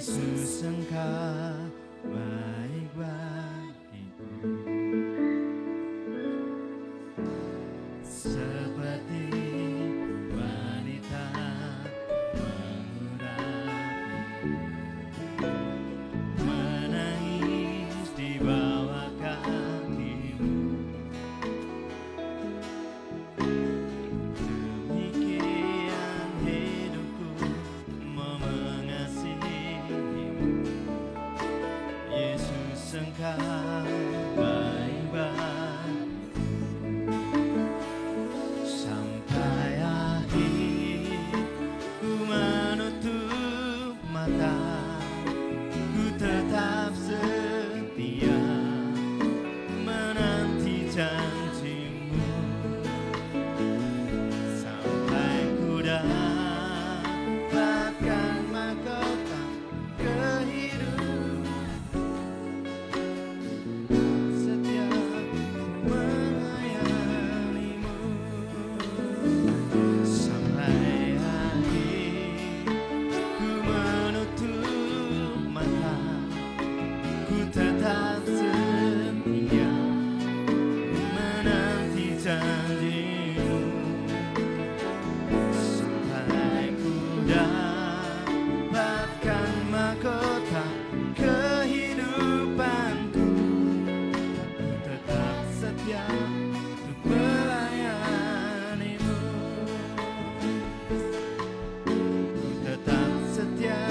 Yesus Engkau baik bagiku, seperti wanita mengurapi, menangis di bawah kakimu. Demikian hidupku mau mengasihimu, Yesus Engkau baik bagiku, sampai akhir ku menutup mata, ku tetap setia menanti janjimu, sampai ku dapatkan mahkota kehidupan. Setiap melayanimu, sampai akhir ku menutup mata, ku tetap setia menanti janjimu, sampai ku dapatkan mahkota kehidupanku. Tetap setia untuk melayanimu, tetap setia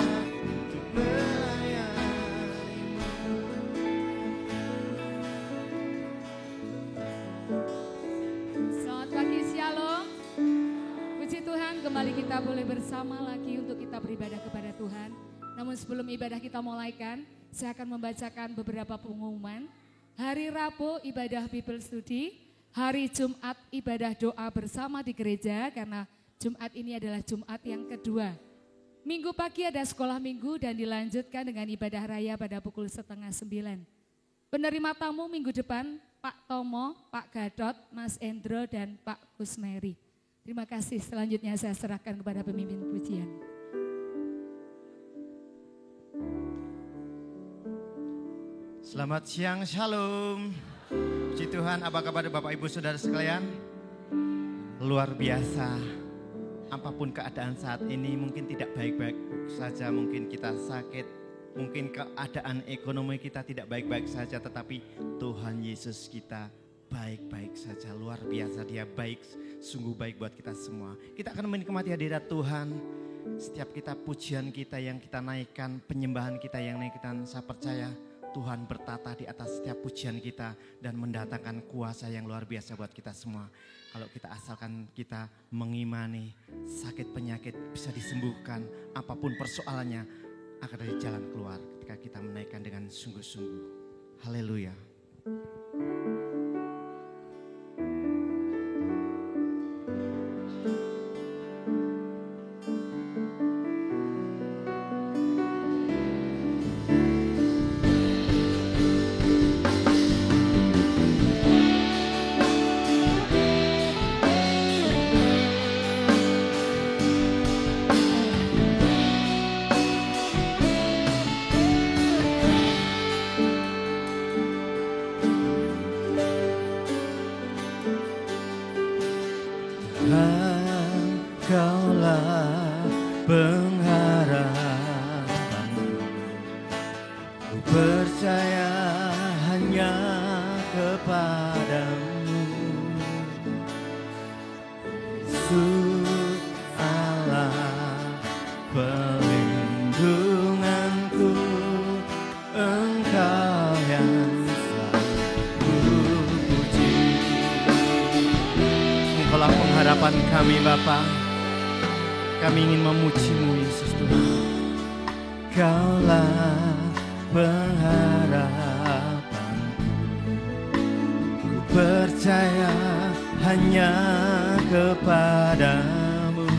untuk melayanimu. Selamat pagi, Shalom. Puji Tuhan, kembali kita boleh bersama lagi untuk kita beribadah kepada Tuhan. Namun sebelum ibadah kita mulaikan, saya akan membacakan beberapa pengumuman. Hari Rabu ibadah Bible Study, hari Jumat ibadah doa bersama di gereja karena Jumat ini adalah Jumat yang kedua. Minggu pagi ada sekolah minggu dan dilanjutkan dengan ibadah raya pada pukul 8:30. Penerima tamu minggu depan Pak Tomo, Pak Gadot, Mas Endro dan Pak Kusmeri. Terima kasih, selanjutnya saya serahkan kepada pemimpin pujian. Selamat siang, shalom. Puji Tuhan, apa kabar Bapak Ibu Saudara sekalian? Luar biasa. Apapun keadaan saat ini mungkin tidak baik-baik saja, mungkin kita sakit, mungkin keadaan ekonomi kita tidak baik-baik saja, tetapi Tuhan Yesus kita baik-baik saja. Luar biasa, Dia baik, sungguh baik buat kita semua. Kita akan menikmati hadirat Tuhan. Setiap kita pujian kita yang kita naikkan, penyembahan kita yang naikkan, saya percaya Tuhan bertata di atas setiap pujian kita dan mendatangkan kuasa yang luar biasa buat kita semua. Kalau kita asalkan kita mengimani, sakit penyakit bisa disembuhkan, apapun persoalannya akan ada jalan keluar ketika kita menaikkan dengan sungguh-sungguh. Haleluya. Engkaulah pengharapanku, ku percaya hanya kepadamu. Yesus Allah perlindunganku, Engkau yang selalu puji. Engkaulah pengharapan kami Bapa. Kami ingin memuji-Mu Yesus Tuhan. Kaulah pengharapanku, ku percaya hanya kepadamu.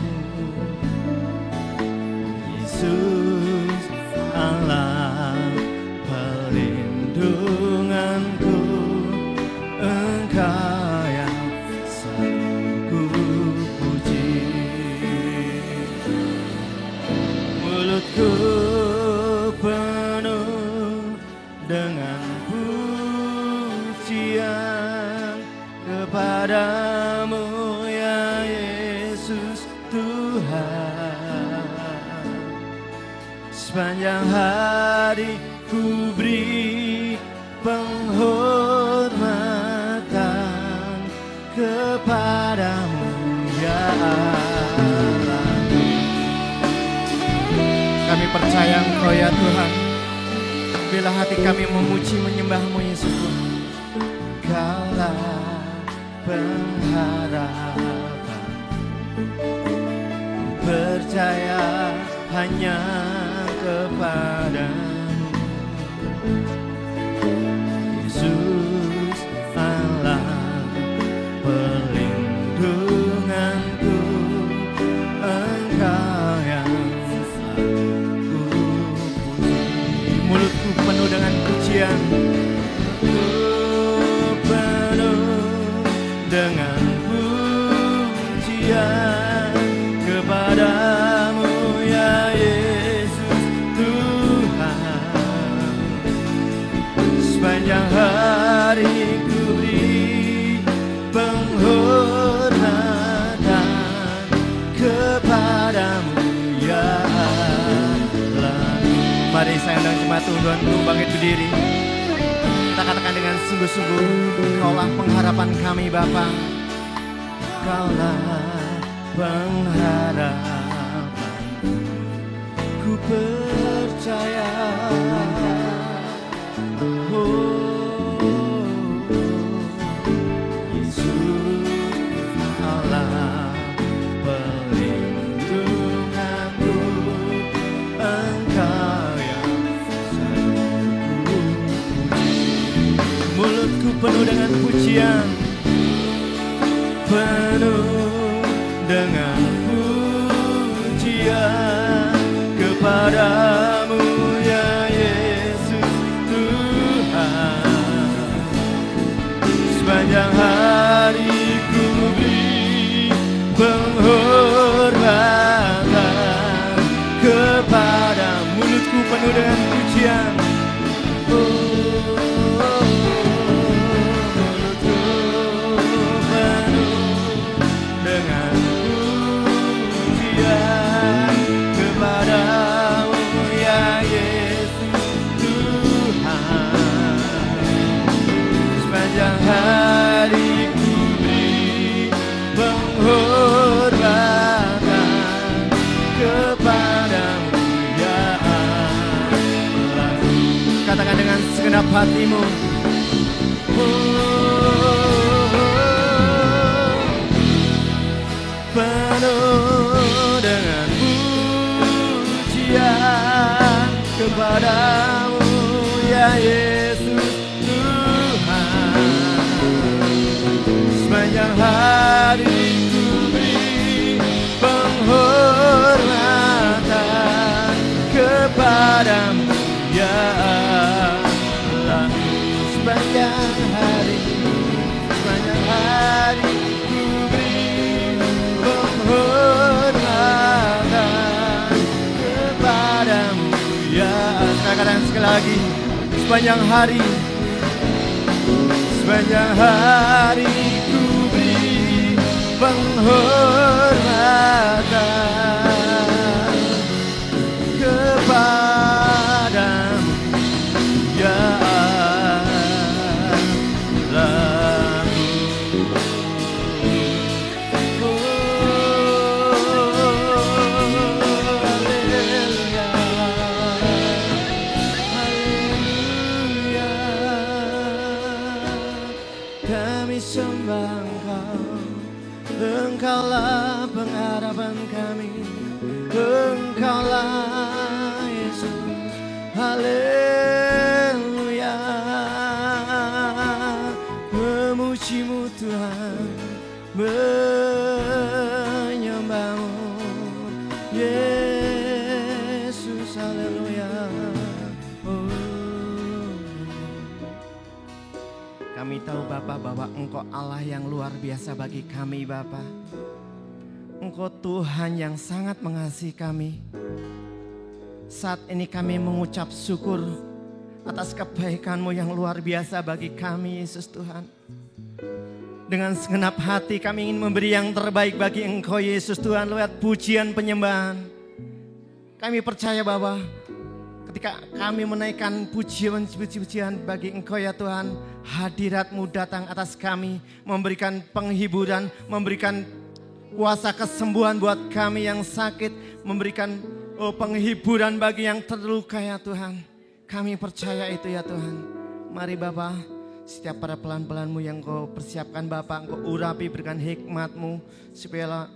Yesus Allah perlindunganku, Engkau yang selalu ku puji. Mulutku hari ku beri penghormatan kepadamu ya Allah. Kami percaya Engkau ya Tuhan. Bila hati kami memuji menyembah-Mu Yesus Tuhan, Kaulah pengharapan. Percaya hanya kepadamu Yesus Allah perlindunganku, Engkau yang selalu puji. Mulutku penuh dengan pujian, penuh dengan pujian kepadamu ya Yesus Tuhan. Sepanjang hari ku beri penghormatan kepadamu ya Allah. Mari saya undang jemaat Tuhan untuk bangkit berdiri. Kita katakan dengan sungguh-sungguh, Kaulah pengharapan kami Bapa, Kaulah pengharapan, ku percaya. Oh, Yesus Allah perlindunganku, Engkau yang selalu puji. Mulutku penuh dengan pujian, penuh dengan pujian kepadamu ya Yesus Tuhan. Sepanjang hari ku beri penghormatan kepada mulutku penuh dengan pujian. Mulutku penuh dengan pujian kepadamu ya Yesus Tuhan. Sepanjang hari ku beri penghormatan kepadamu ya Allah. Katakan dengan segenap hatimu, penuh dengan pujian kepadamu ya Yesus Tuhan. Sepanjang hari ku beri penghormatan kepadamu ya Allah. Sepanjang hari ku beri penghormatan kepadamu ya Allah. Katakan sekali lagi, sepanjang hari ku beri penghormatan kepadamu ya Allah. Haleluya, haleluya. Kami sembah Engkau, Engkaulah pengharapan kami, Engkaulah Yesus. Haleluya, memuji-Mu Tuhan, menyembah-Mu Yesus. Haleluya. Oh. Kami tahu Bapa bahwa Engkau Allah yang luar biasa bagi kami Bapa. Engkau Tuhan yang sangat mengasihi kami. Saat ini kami mengucap syukur atas kebaikan-Mu yang luar biasa bagi kami Yesus Tuhan. Dengan segenap hati kami ingin memberi yang terbaik bagi Engkau Yesus Tuhan lewat pujian penyembahan. Kami percaya bahwa Ketika kami menaikkan pujian bagi Engkau ya Tuhan, hadirat-Mu datang atas kami, memberikan penghiburan, memberikan kuasa kesembuhan buat kami yang sakit, memberikan penghiburan bagi yang terluka ya Tuhan. Kami percaya itu ya Tuhan. Mari Bapa, setiap para pelan-pelanmu yang Kau persiapkan Bapak, Engkau urapi, berikan hikmat-Mu, supaya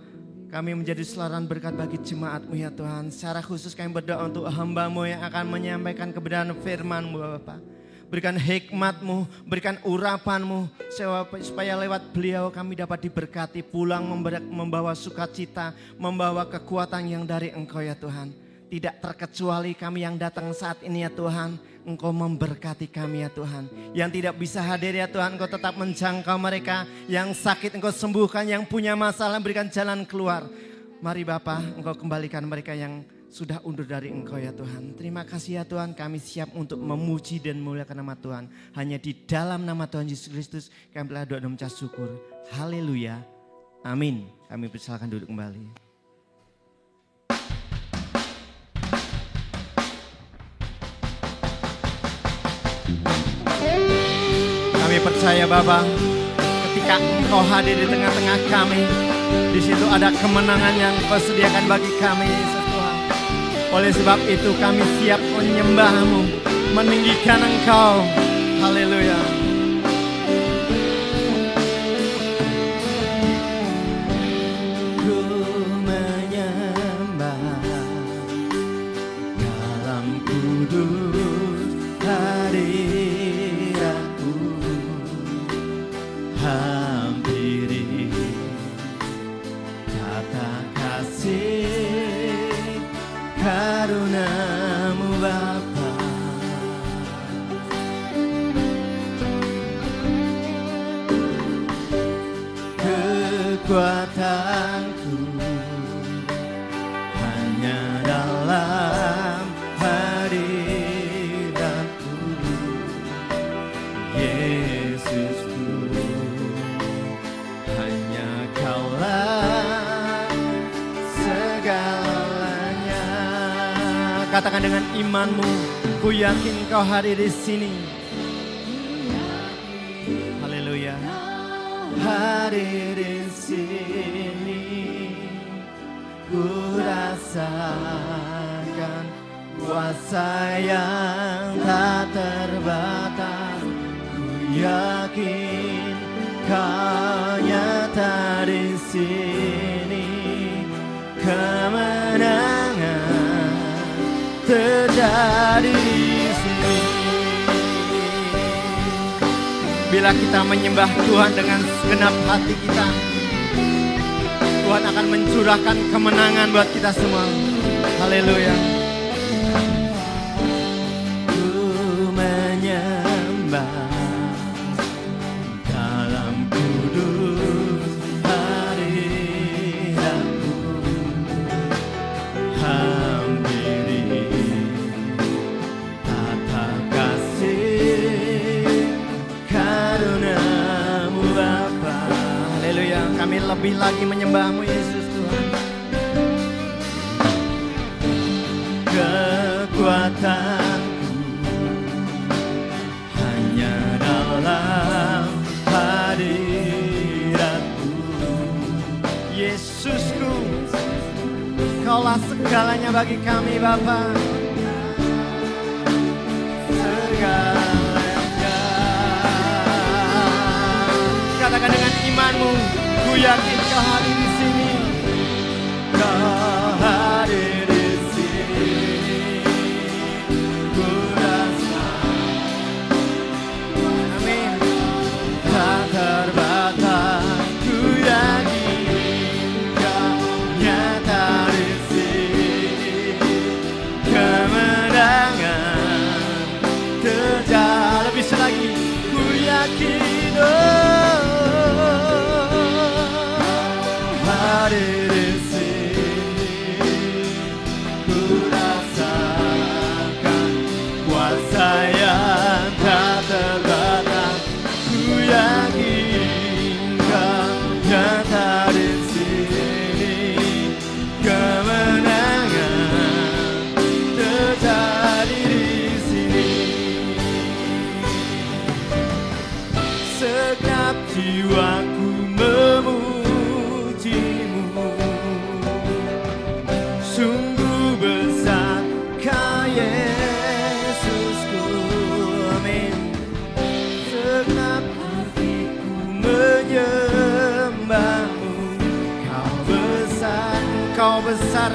kami menjadi selaran berkat bagi jemaat-Mu ya Tuhan. Secara khusus kami berdoa untuk hamba-Mu yang akan menyampaikan kebenaran firman-Mu Bapak. Berikan hikmat-Mu, berikan urapan-Mu, supaya lewat beliau kami dapat diberkati, pulang membawa sukacita, membawa kekuatan yang dari Engkau ya Tuhan. Tidak terkecuali kami yang datang saat ini ya Tuhan, Engkau memberkati kami ya Tuhan. Yang tidak bisa hadir ya Tuhan, Engkau tetap menjangkau mereka. Yang sakit Engkau sembuhkan, yang punya masalah berikan jalan keluar. Mari Bapa, Engkau kembalikan mereka yang sudah undur dari Engkau ya Tuhan. Terima kasih ya Tuhan, kami siap untuk memuji dan memuliakan nama Tuhan. Hanya di dalam nama Tuhan Yesus Kristus kami telah doa dan mengucap syukur. Haleluya. Amin. Kami persilakan duduk kembali. Kami percaya Bapa, ketika Engkau hadir di tengah-tengah kami, di situ ada kemenangan yang Kau sediakan bagi kami, Yesus Tuhan. Oleh sebab itu kami siap menyembah-Mu, meninggikan Engkau. Haleluya. Ku menyembah dalam kudus hadirat-Mu, hampiri kata kasih karuna-Mu Bapa. Kekuatanku hanya dalam hadirat-Mu, Yesusku. Hanya Kaulah segalanya. Katakan dengan imanmu, ku yakin Kau hadir di sini. Haleluya. Hadir di sini, ku rasakan kuasa yang tak terbatas. Ku yakin Kau nyata di sini, kemenangan terjadi di sini. Bila kita menyembah Tuhan dengan segenap hati kita, Tuhan akan mencurahkan kemenangan buat kita semua. Haleluya. Ku menyembah dalam kudus hadirat-Mu, hampiri tata kasih karuna-Mu Bapa. Haleluya. Kami lebih lagi menyembah-Mu Yesus Tuhan. Kekuatanku hanya dalam hadirat-Mu, Yesusku. Kaulah segalanya bagi kami Bapa. Segalanya. Katakan dengan imanmu, ku yakin Kau hadir di sini. Kau hadir di sini. Ku rasa, amin, tak terbatas. Ku yakin Kau nyata di sini, kemenangan terjadi. Lebih lagi, ku yakin.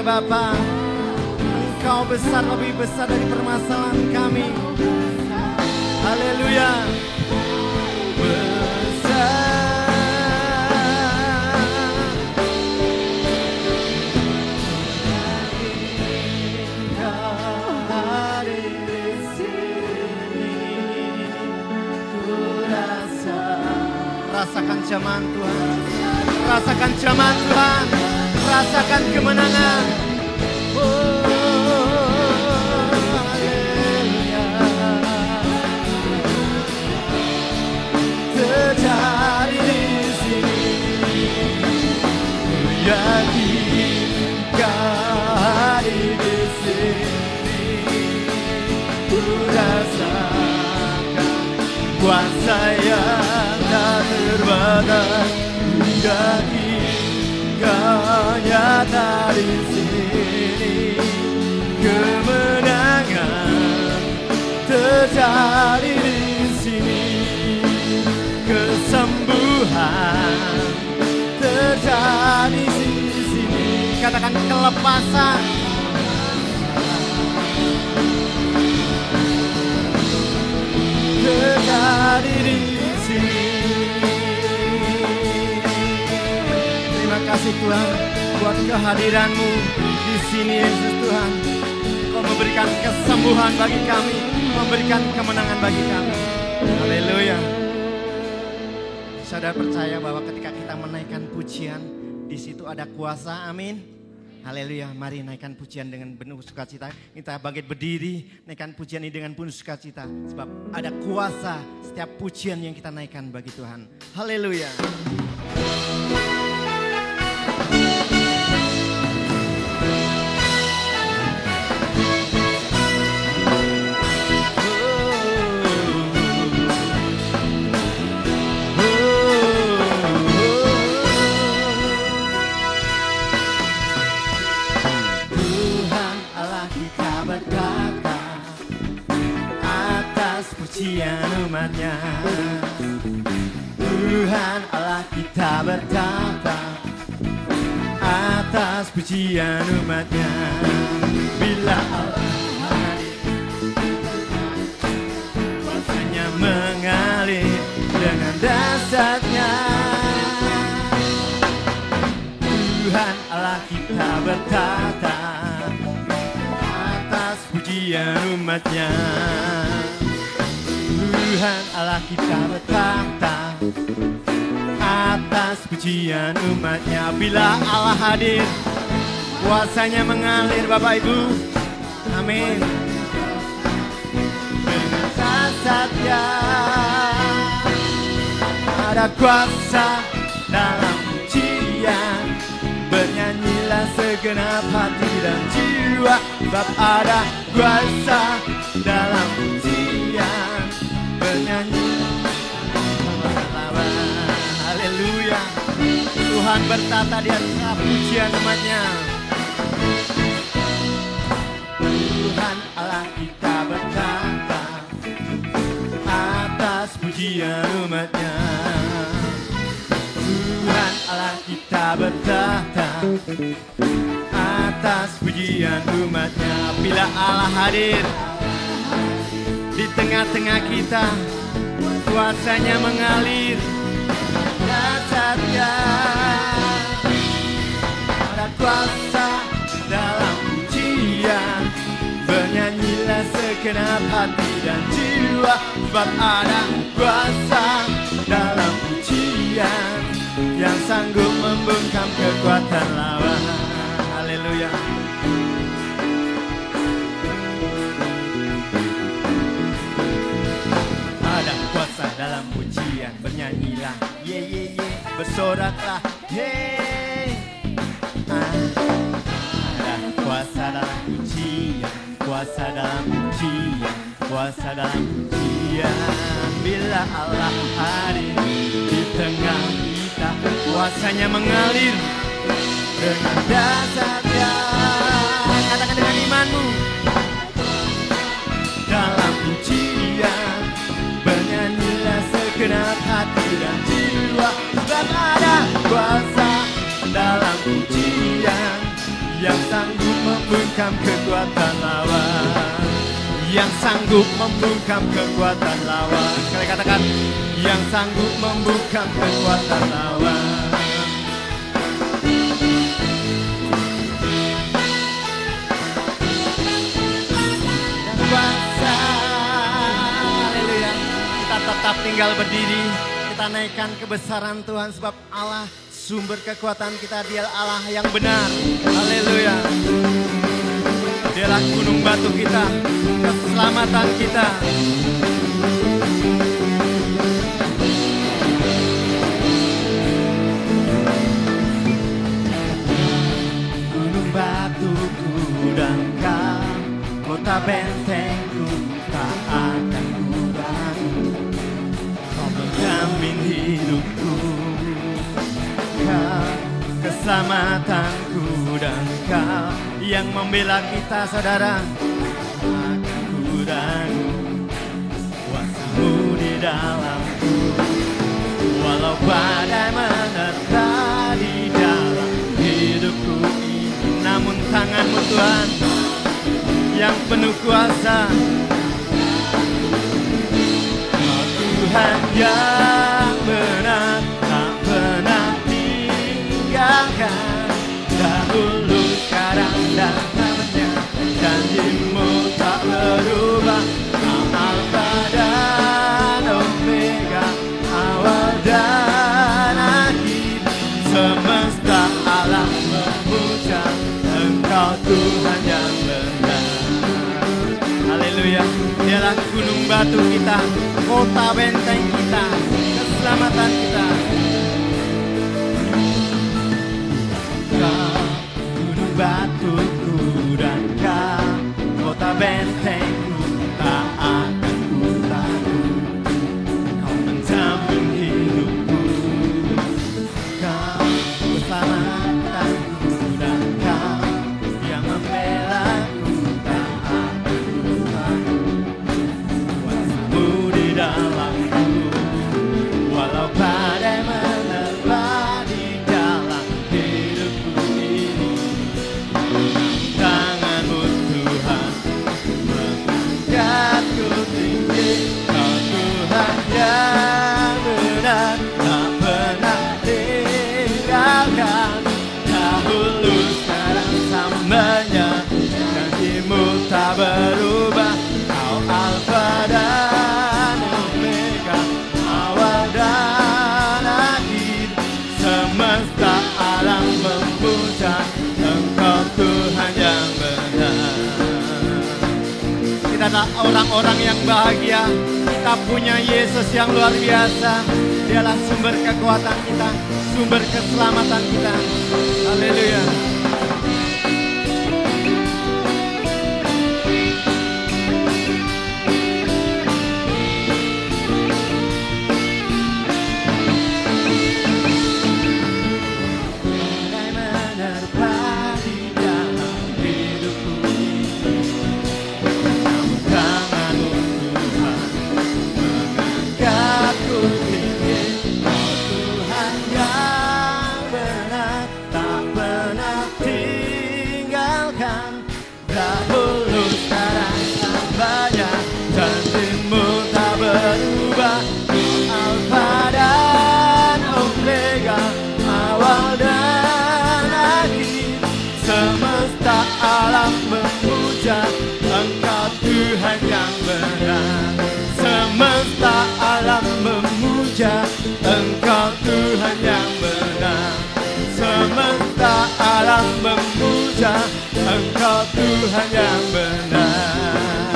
Bapa. Engkau besar, lebih besar dari permasalahan kami. Haleluya. Rasakan jamahan Tuhan, rasakan jamahan Tuhan, rasakan kemenangan. Haleluya. Terjadi di sini, ku yakin Kau hadir di sini, ku rasakan kuasa yang tak terbatas, ku yakin Kau nyata di sini, kemenangan terjadi di sini, kesembuhan terjadi di sini. Katakan kelepasan. Terjadi di sini. Terima kasih Tuhan buat kehadiran-Mu di sini Yesus Tuhan. Kau memberikan kesembuhan bagi kami, memberikan kemenangan bagi kami. Haleluya. Saudara percaya bahwa ketika kita menaikkan pujian, di situ ada kuasa. Amin. Haleluya, mari naikkan pujian dengan penuh sukacita. Kita bangkit berdiri, naikkan pujian ini dengan penuh sukacita. Sebab ada kuasa setiap pujian yang kita naikkan bagi Tuhan. Haleluya. Pujian umatnya, Tuhan Allah kita bertata atas pujian umatnya. Bila Allah hadir, kuasanya mengalir dengan dahsyatnya. Tuhan Allah kita bertata atas pujian umatnya. Tuhan Allah kita bertata atas pujian umatnya. Bila Allah hadir, kuasanya mengalir Bapak Ibu. Amin. Dengan dahsyatnya ada kuasa dalam pujian. Bernyanyilah segenap hati dan jiwa, sebab ada kuasa dalam pujian. Bernyanyi, haleluya. Tuhan bertata di atas pujian umatnya. Tuhan Allah kita bertata atas pujian umatnya. Tuhan Allah kita bertata atas pujian umatnya. Bila Allah hadir di tengah-tengah kita, kuasanya mengalir dahsyatnya. Ada kuasa dalam pujian. Bernyanyilah segenap hati dan jiwa, sebab ada kuasa dalam pujian yang sanggup membungkam kekuatan lawan. Haleluya. Dalam pujian bernyanyilah, ye ye ye, bersoraklah, ye. Ada kuasa dalam pujian, kuasa dalam pujian, kuasa dalam pujian. Bila Allah hadir di tengah kita, kuasanya mengalir dengan dahsyatnya. Katakan dengan imanmu. Dalam pujian, bernyanyilah segenap hati dan jiwa, sebab ada kuasa dalam pujian yang sanggup membungkam kekuatan lawan, yang sanggup membungkam kekuatan lawan. Sekali katakan, yang sanggup membungkam kekuatan lawan. Dan kuasa, haleluya. Kita tetap tinggal berdiri, kita naikkan kebesaran Tuhan sebab Allah sumber kekuatan kita, Dia Allah yang benar. Haleluya. Dialah gunung batu kita, keselamatan kita. Gunung batuku dan kau, kota bentengku, tak akan ku ragu. Kau menjamin hidupku, Kau keselamatanku, dan Kau yang membela kita, saudara. Akan ku ragu kuasa-Mu di dalamku, walau badai menerpa di dalam hidupku ini. Namun tangan-Mu Tuhan yang penuh kuasa, oh Tuhan yang benar, tak pernah tinggalkan. Dahulu, sekarang, dan namanya, janji-Mu tak berubah. Kau Alfa dan Omega, awal dan akhir. Semesta alam memuja Engkau Tuhan yang benar. Haleluya. Dialah gunung batu kita, kota benteng kita, keselamatan kita. Kau gunung batuku dan Kau kota bentengku, tak akan ku takut. Kau menjamin hidupku, Kau keselamatanku, dan Kau yang membelaku, tak akan ku takut. Kuasa-Mu di dalamku, walau badai menerpa di dalam hidupku ini. Tangan-Mu Tuhan mengangkatku tinggi. Kau Tuhan yang benar, tak pernah tinggalkan. Dahulu, sekarang, selamanya, janji-Mu tak berubah. Kau Alfa dan Omega, awal dan akhir. Semesta alam memuja Engkau Tuhan yang benar. Kita adalah orang-orang yang bahagia. Kita punya Yesus yang luar biasa. Dialah sumber kekuatan kita, sumber keselamatan kita. Haleluya. Badai menerpa di dalam hidupku ini. Namun tangan-Mu Tuhan mengangkatku tinggi. Oh Tuhan yang benar, tak pernah tinggalkan. Dahulu, sekarang, selamanya, janji-Mu tak berubah. Alfa dan Omega, awal dan akhir. Semesta alam memuja Engkau Tuhan yang benar. Semesta alam memuja Engkau Tuhan yang benar. Semesta alam memuja Engkau Tuhan yang benar.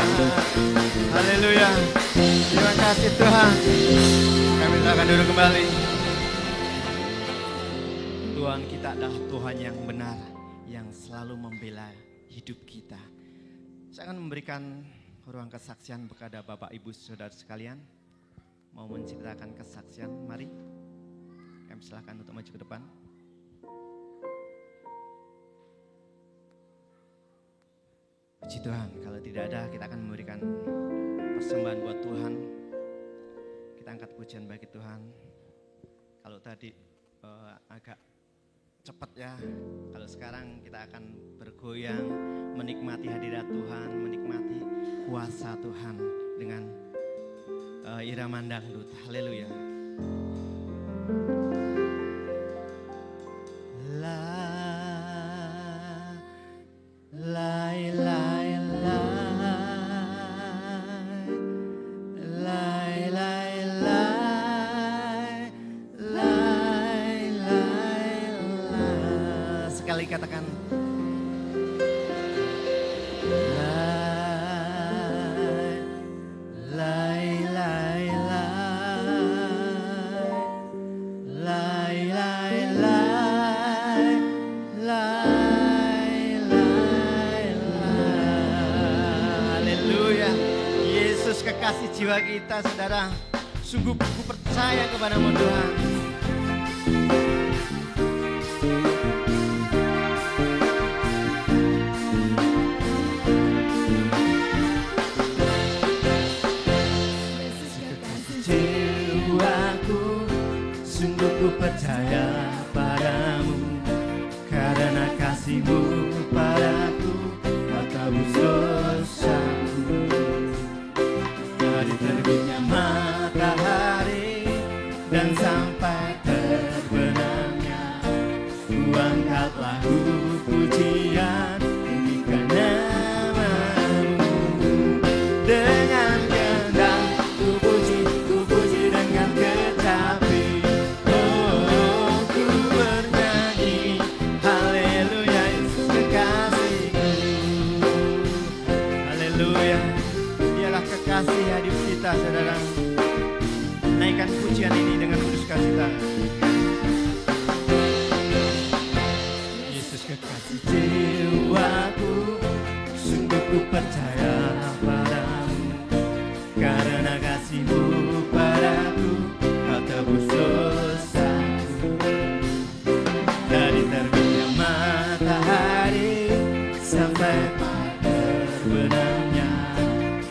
Haleluya. Terima kasih Tuhan. Kami akan duduk kembali. Tuhan kita adalah Tuhan yang benar, yang selalu membela hidup kita. Saya akan memberikan ruang kesaksian kepada Bapak Ibu Saudara sekalian. Mau menceritakan kesaksian, mari. Kami silakan untuk maju ke depan. Puji Tuhan, kalau tidak ada kita akan memberikan persembahan buat Tuhan. Kita angkat pujian bagi Tuhan. Kalau tadi agak cepat ya. Kalau sekarang kita akan bergoyang, menikmati hadirat Tuhan, menikmati kuasa Tuhan dengan irama dangdut. Haleluya. Sekali katakan haleluya. Yesus kekasih jiwa kita, saudara. Sungguh ku percaya kepadamu Tuhan. Sungguh ku percaya padamu, karena kasih-Mu padaku, Kau tebus dosaku. Dari terbitnya matahari dan sampai terbenamnya, Ku angkat lagu pujian, tinggikan nama-Mu. Dengan gendang ku puji dengan kecapi. Kasih hidup kita, saudara. Naikkan pujian ini dengan kudus kasih. Yesus kekasih jiwaku, sungguh ku percaya padamu, karena kasih-Mu padaku, Kau tebus dosaku. Dari terbitnya matahari sampai terbenamnya,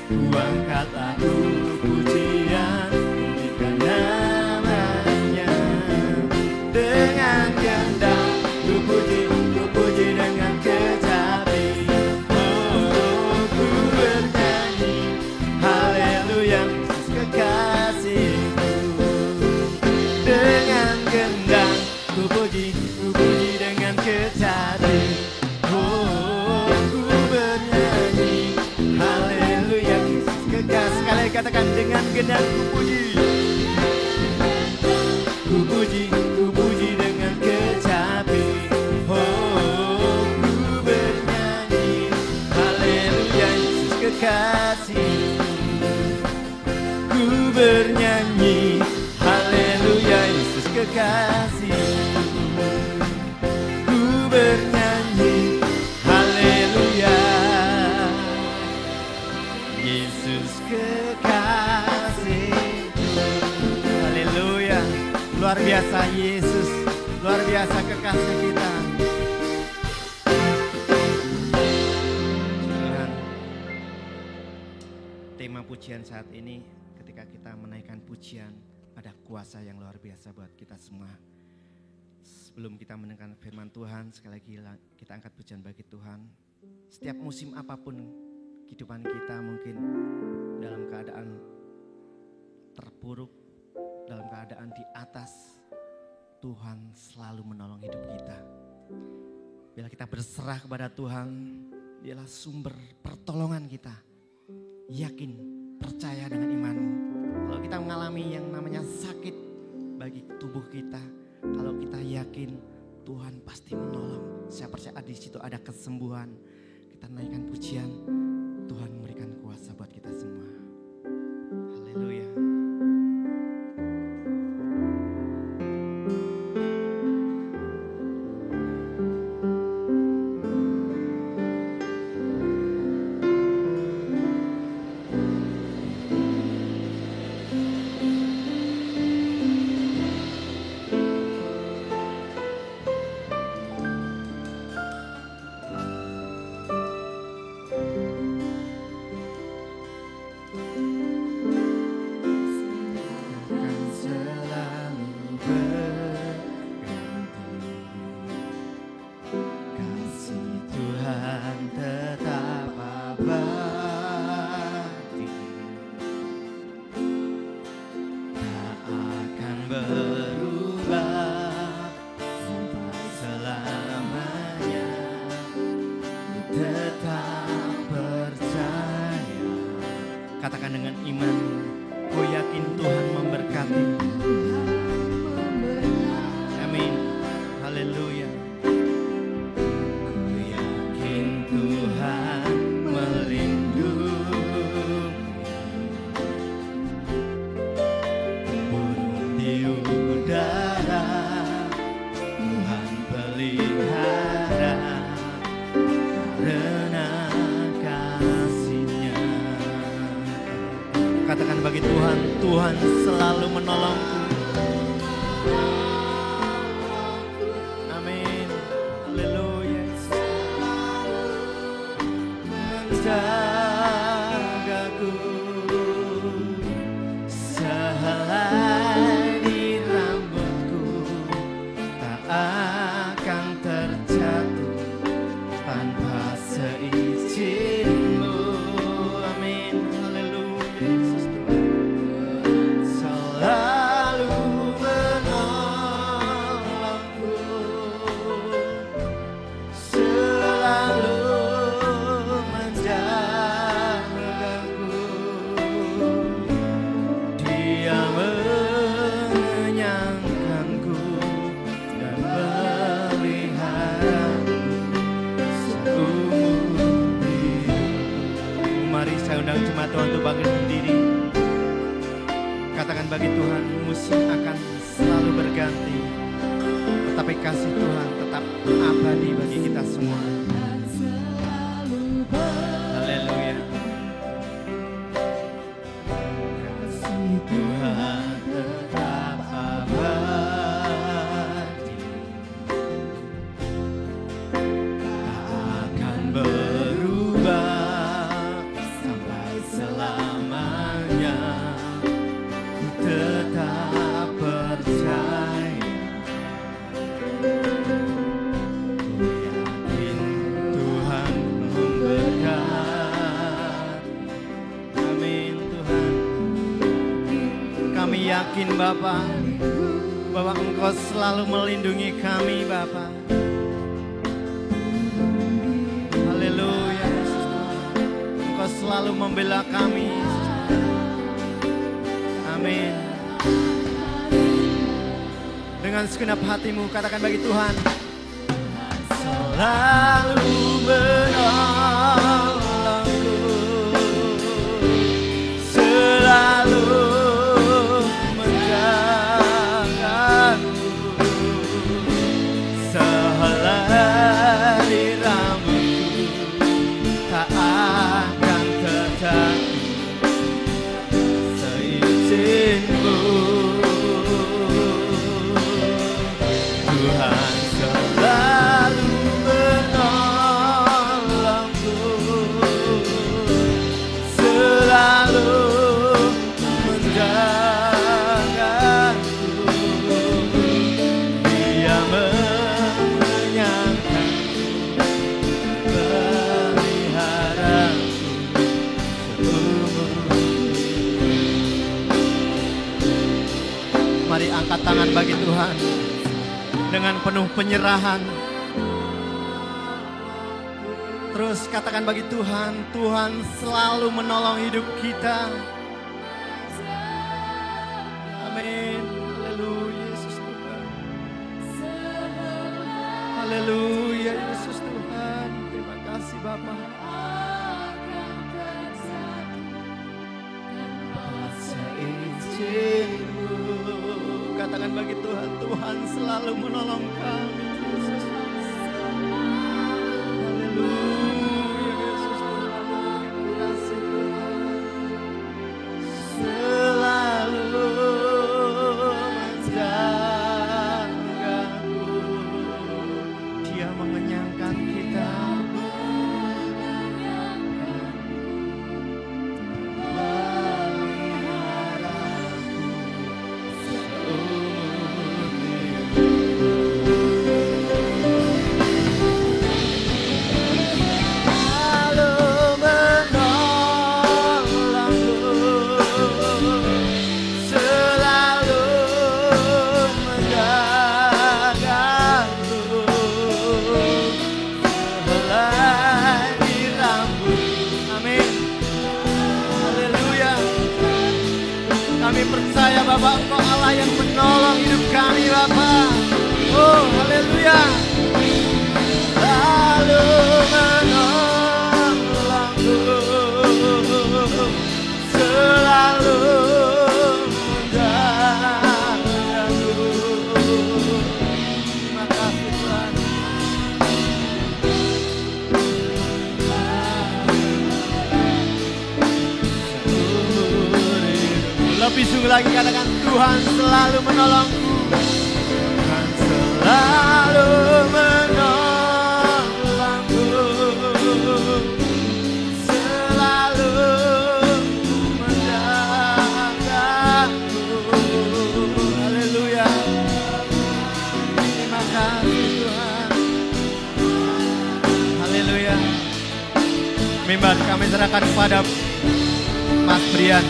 Ku angkat lagu pujian, tinggikan nama-Nya. Dengan gendang ku puji dengan kecapi. Oh, ku bernyanyi haleluya, Yesus kekasih-Ku. Dengan gendang ku puji dengan kecapi. Oh, ku bernyanyi haleluya, Yesus kekasih. Sekali katakan, dengan gendang ku puji dengan kecapi. Oh, ku bernyanyi haleluya, Yesus kekasih. Ku bernyanyi haleluya, Yesus kekasih. Ku bernyanyi haleluya, Yesus kekasih. Haleluya. Luar biasa Yesus, luar biasa kekasih kita. Tuhan, tema pujian saat ini, ketika kita menaikkan pujian, ada kuasa yang luar biasa buat kita semua. Sebelum kita mendengarkan firman Tuhan, sekali lagi kita angkat pujian bagi Tuhan. Setiap musim apapun kehidupan kita, mungkin dalam keadaan terpuruk, dalam keadaan di atas, Tuhan selalu menolong hidup kita. Bila kita berserah kepada Tuhan, Dialah sumber pertolongan kita. Yakin, percaya dengan imanmu. Kalau kita mengalami yang namanya sakit bagi tubuh kita, kalau kita yakin Tuhan pasti menolong. Saya percaya di situ ada kesembuhan. Kita naikkan pujian, Tuhan memberikan kuasa buat kita semua. Haleluya. berubah selamanya. Tetap percaya. Katakan dengan iman, ku yakin Tuhan memberkati. Amin. Haleluya. Ku yakin Tuhan melindungi. Burung di udara Tuhan pelihara. Karena kasih-Nya. Katakan bagi Tuhan, Tuhan selalu menolongku. Amin. Haleluya. Menjagaku sehelai di rambutku tak akan terjatuh tanpa seizin-Mu. Amin. Haleluya. Yesus Tuhan selalu menolongku, selalu menjagaku. Dia mengenyangkanku dan memeliharaku seumur hidup. Mari saya undang jemaat Tuhan untuk bangkit berdiri. Katakan bagi Tuhan, musim akan selalu berganti, tetapi kasih Tuhan tetap abadi bagi kita semua. Haleluya. Kasih Tuhan tetap abadi, tak akan berubah sampai selamanya. Ku tetap percaya. Ku yakin Tuhan memberkati. Amin Tuhan. Kami yakin Bapa, bahwa Engkau selalu melindungi kami Bapa. Haleluya Yesus Tuhan. Engkau selalu membela kami Yesus Tuhan. Amin. Dengan segenap hatimu katakan bagi Tuhan, selalu menolongku, selalu menjagaku, sehelai di rambutku tak akan terjatuh seizin-Mu. Tuhan selalu menolongku, selalu menjagaku. Dia mengenyangkanku, peliharaku seumur hidup. Mari angkat tangan bagi Tuhan dengan penuh penyerahan. Terus katakan bagi Tuhan, Tuhan selalu menolong hidup kita. Amin. Haleluya Yesus Tuhan. Haleluya Yesus Tuhan. Terima kasih Bapa. Seizin-Mu. Katakan bagi Tuhan, Tuhan selalu menolong kami Yesus. Haleluya Yesus Tuhan. Terima kasih Tuhan. Selalu menjagaku. Dia mengenyangkan kita. Kami percaya Bapak Engkau Allah yang menolong hidup kami Bapak. Oh haleluya. Lalu menolongku, selalu menjagaku. Terima kasih Tuhan. Lebih sungguh lagi katakan Tuhan selalu menolongku. Tuhan selalu menolongku, selalu menjagaku. Haleluya. Terima kasih Tuhan. Haleluya. Mimbar kami serahkan kepada Mas Brian.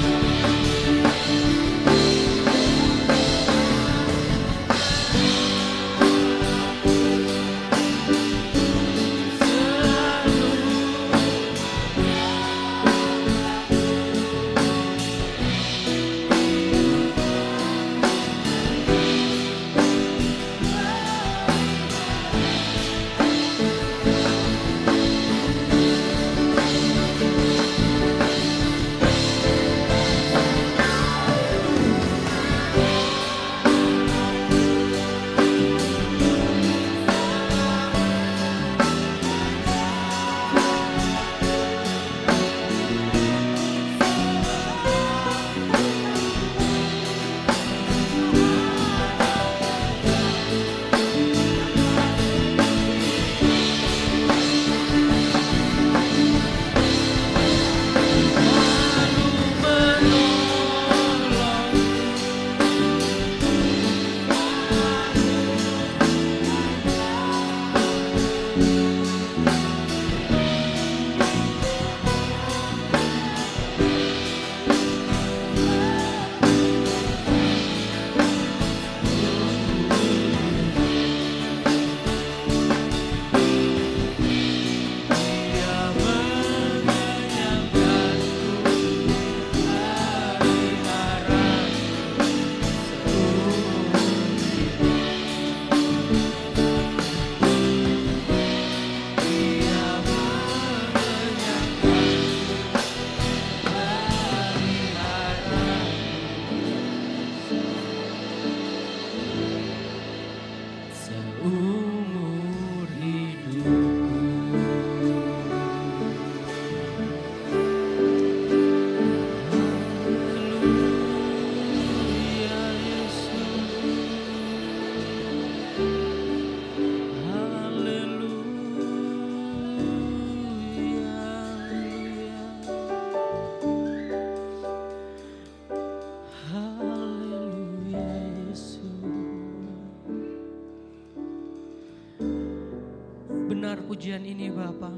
Pujian ini Bapa,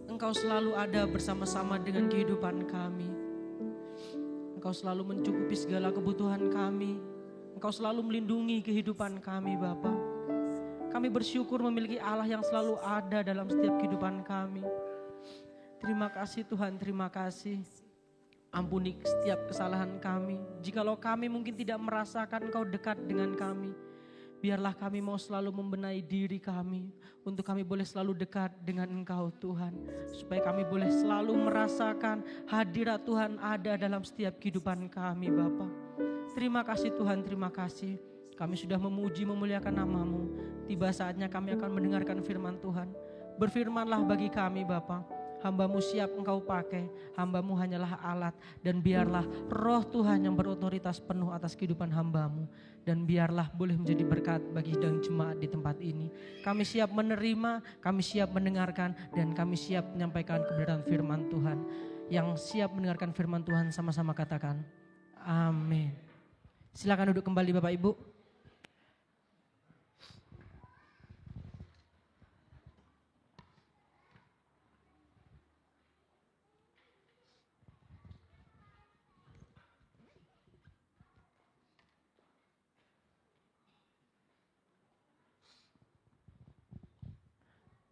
Engkau selalu ada bersama-sama dengan kehidupan kami. Engkau selalu mencukupi segala kebutuhan kami. Engkau selalu melindungi kehidupan kami Bapa. Kami bersyukur memiliki Allah yang selalu ada dalam setiap kehidupan kami. Terima kasih Tuhan, terima kasih. Ampuni setiap kesalahan kami. Jikalau kami mungkin tidak merasakan Engkau dekat dengan kami, biarlah kami mau selalu membenahi diri kami untuk kami boleh selalu dekat dengan Engkau Tuhan. Supaya kami boleh selalu merasakan hadirat Tuhan ada dalam setiap kehidupan kami Bapa. Terima kasih Tuhan, terima kasih. Kami sudah memuji memuliakan nama-Mu. Tiba saatnya kami akan mendengarkan firman Tuhan. Berfirmanlah bagi kami Bapa. Hamba-Mu siap Engkau pakai, hamba-Mu hanyalah alat, dan biarlah Roh Tuhan yang berotoritas penuh atas kehidupan hamba-Mu, dan biarlah boleh menjadi berkat bagi sidang jemaat di tempat ini. Kami siap menerima, kami siap mendengarkan, dan kami siap menyampaikan kebenaran firman Tuhan. Yang siap mendengarkan firman Tuhan sama-sama katakan, amin. Silakan duduk kembali Bapak Ibu.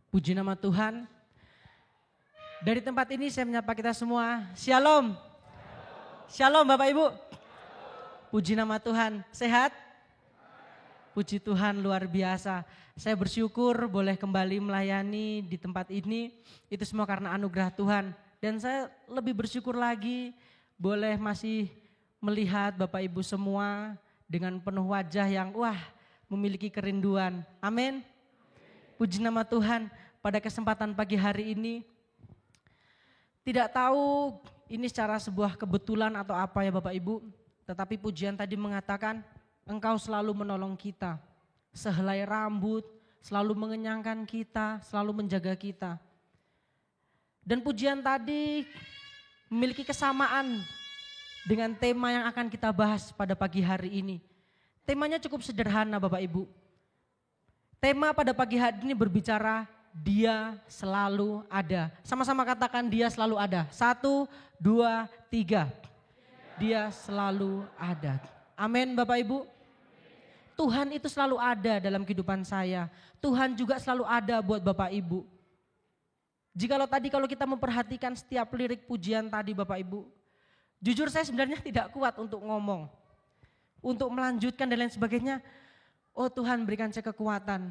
Puji nama Tuhan. Dari tempat ini saya menyapa kita semua. Shalom. Shalom Bapak Ibu. Puji nama Tuhan. Sehat? Puji Tuhan, luar biasa. Saya bersyukur boleh kembali melayani di tempat ini. Itu semua karena anugerah Tuhan. Dan saya lebih bersyukur lagi boleh masih melihat Bapak Ibu semua dengan penuh wajah yang memiliki kerinduan. Amin. Puji nama Tuhan. Pada kesempatan pagi hari ini, tidak tahu ini secara sebuah kebetulan atau apa ya Bapak Ibu. Tetapi pujian tadi mengatakan, Engkau selalu menolong kita, sehelai rambut, selalu mengenyangkan kita, selalu menjaga kita. Dan pujian tadi memiliki kesamaan dengan tema yang akan kita bahas pada pagi hari ini. Temanya cukup sederhana Bapak Ibu. Tema pada pagi hari ini berbicara, Dia selalu ada. Sama-sama katakan, Dia selalu ada. 1, 2, 3. Dia selalu ada. Amin Bapak Ibu. Tuhan itu selalu ada dalam kehidupan saya. Tuhan juga selalu ada buat Bapak Ibu. Kalau kita memperhatikan setiap lirik pujian tadi Bapak Ibu, jujur saya sebenarnya tidak kuat untuk ngomong. Untuk melanjutkan dan lain sebagainya. Oh Tuhan berikan saya kekuatan.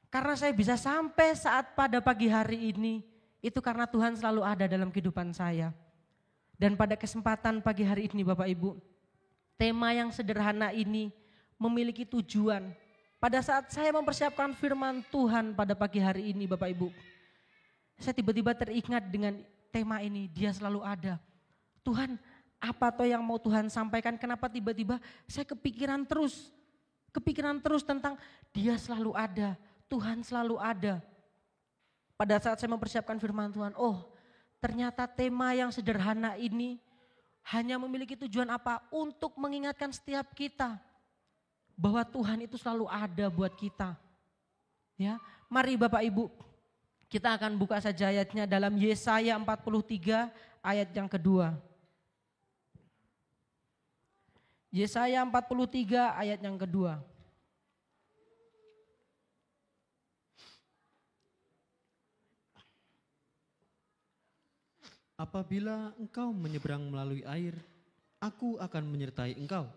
Karena saya bisa sampai saat pada pagi hari ini, itu karena Tuhan selalu ada dalam kehidupan saya. Dan pada kesempatan pagi hari ini Bapak Ibu, tema yang sederhana ini memiliki tujuan. Pada saat saya mempersiapkan firman Tuhan pada pagi hari ini Bapak Ibu, saya tiba-tiba teringat dengan tema ini, Dia selalu ada. Tuhan, apa toh yang mau Tuhan sampaikan? Kenapa tiba-tiba saya kepikiran terus tentang Dia selalu ada, Tuhan selalu ada. Pada saat saya mempersiapkan firman Tuhan, ternyata tema yang sederhana ini hanya memiliki tujuan apa? Untuk mengingatkan setiap kita bahwa Tuhan itu selalu ada buat kita. Ya, mari Bapak Ibu, kita akan buka saja ayatnya dalam Yesaya 43 ayat yang kedua. Yesaya 43 ayat yang kedua. Apabila engkau menyeberang melalui air, aku akan menyertai engkau.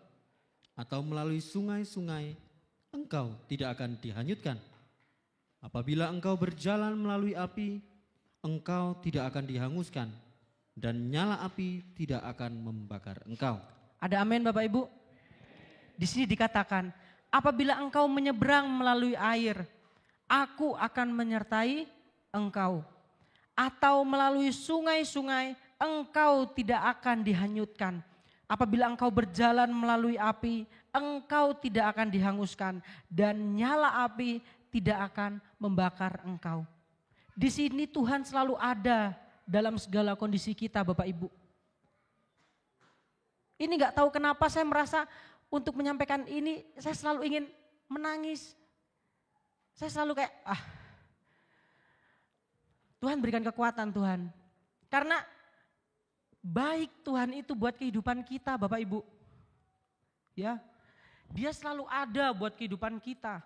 Atau melalui sungai-sungai, engkau tidak akan dihanyutkan. Apabila engkau berjalan melalui api, engkau tidak akan dihanguskan. Dan nyala api tidak akan membakar engkau. Ada amin Bapak Ibu? Di sini dikatakan, apabila engkau menyeberang melalui air, aku akan menyertai engkau. Atau melalui sungai-sungai, engkau tidak akan dihanyutkan. Apabila engkau berjalan melalui api, engkau tidak akan dihanguskan. Dan nyala api tidak akan membakar engkau. Di sini Tuhan selalu ada dalam segala kondisi kita Bapak Ibu. Ini gak tahu kenapa saya merasa untuk menyampaikan ini, saya selalu ingin menangis. Saya selalu kayak, Tuhan berikan kekuatan Tuhan. Karena baik Tuhan itu buat kehidupan kita Bapak Ibu. Ya, Dia selalu ada buat kehidupan kita.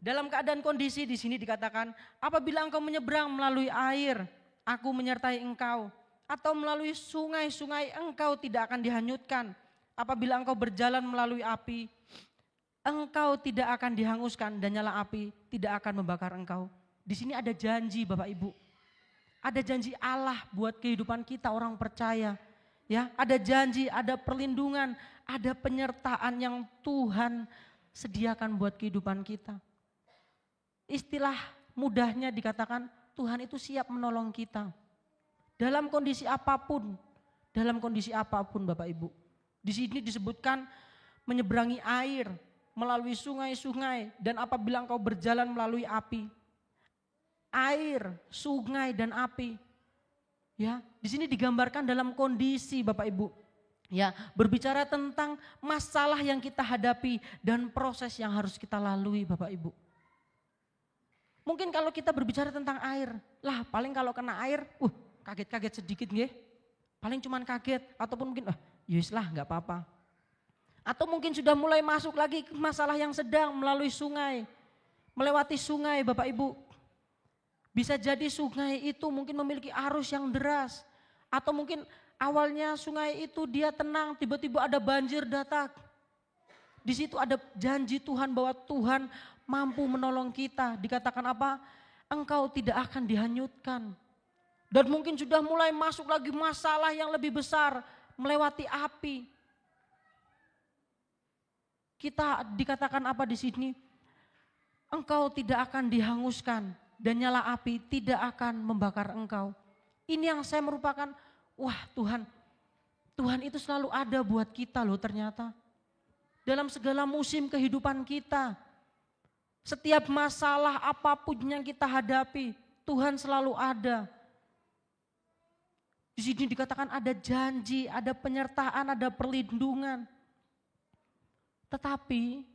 Dalam keadaan kondisi di sini dikatakan, apabila engkau menyeberang melalui air, aku menyertai engkau. Atau melalui sungai-sungai, engkau tidak akan dihanyutkan. Apabila engkau berjalan melalui api, engkau tidak akan dihanguskan dan nyala api tidak akan membakar engkau. Di sini ada janji Bapak Ibu. Ada janji Allah buat kehidupan kita orang percaya. Ya, ada janji, ada perlindungan, ada penyertaan yang Tuhan sediakan buat kehidupan kita. Istilah mudahnya dikatakan Tuhan itu siap menolong kita. Dalam kondisi apapun Bapak Ibu. Di sini disebutkan menyeberangi air, melalui sungai-sungai, dan apabila engkau berjalan melalui api. Air, sungai dan api. Ya, di sini digambarkan dalam kondisi Bapak Ibu. Ya, berbicara tentang masalah yang kita hadapi dan proses yang harus kita lalui Bapak Ibu. Mungkin kalau kita berbicara tentang air, paling kalau kena air, kaget-kaget sedikit nggih. Paling cuman kaget ataupun mungkin nggak apa-apa. Atau mungkin sudah mulai masuk lagi ke masalah yang sedang melalui sungai. Melewati sungai Bapak Ibu. Bisa jadi sungai itu mungkin memiliki arus yang deras. Atau mungkin Awalnya sungai itu dia tenang, tiba-tiba ada banjir datang. Di situ ada janji Tuhan bahwa Tuhan mampu menolong kita. Dikatakan apa? Engkau tidak akan dihanyutkan. Dan mungkin sudah mulai masuk lagi masalah yang lebih besar, melewati api. Kita dikatakan apa di sini? Engkau tidak akan dihanguskan dan nyala api tidak akan membakar engkau. Ini yang saya merupakan, wah Tuhan itu selalu ada buat kita loh ternyata. Dalam segala musim kehidupan kita. Setiap masalah apapun yang kita hadapi, Tuhan selalu ada. Di sini dikatakan ada janji, ada penyertaan, ada perlindungan. Tetapi,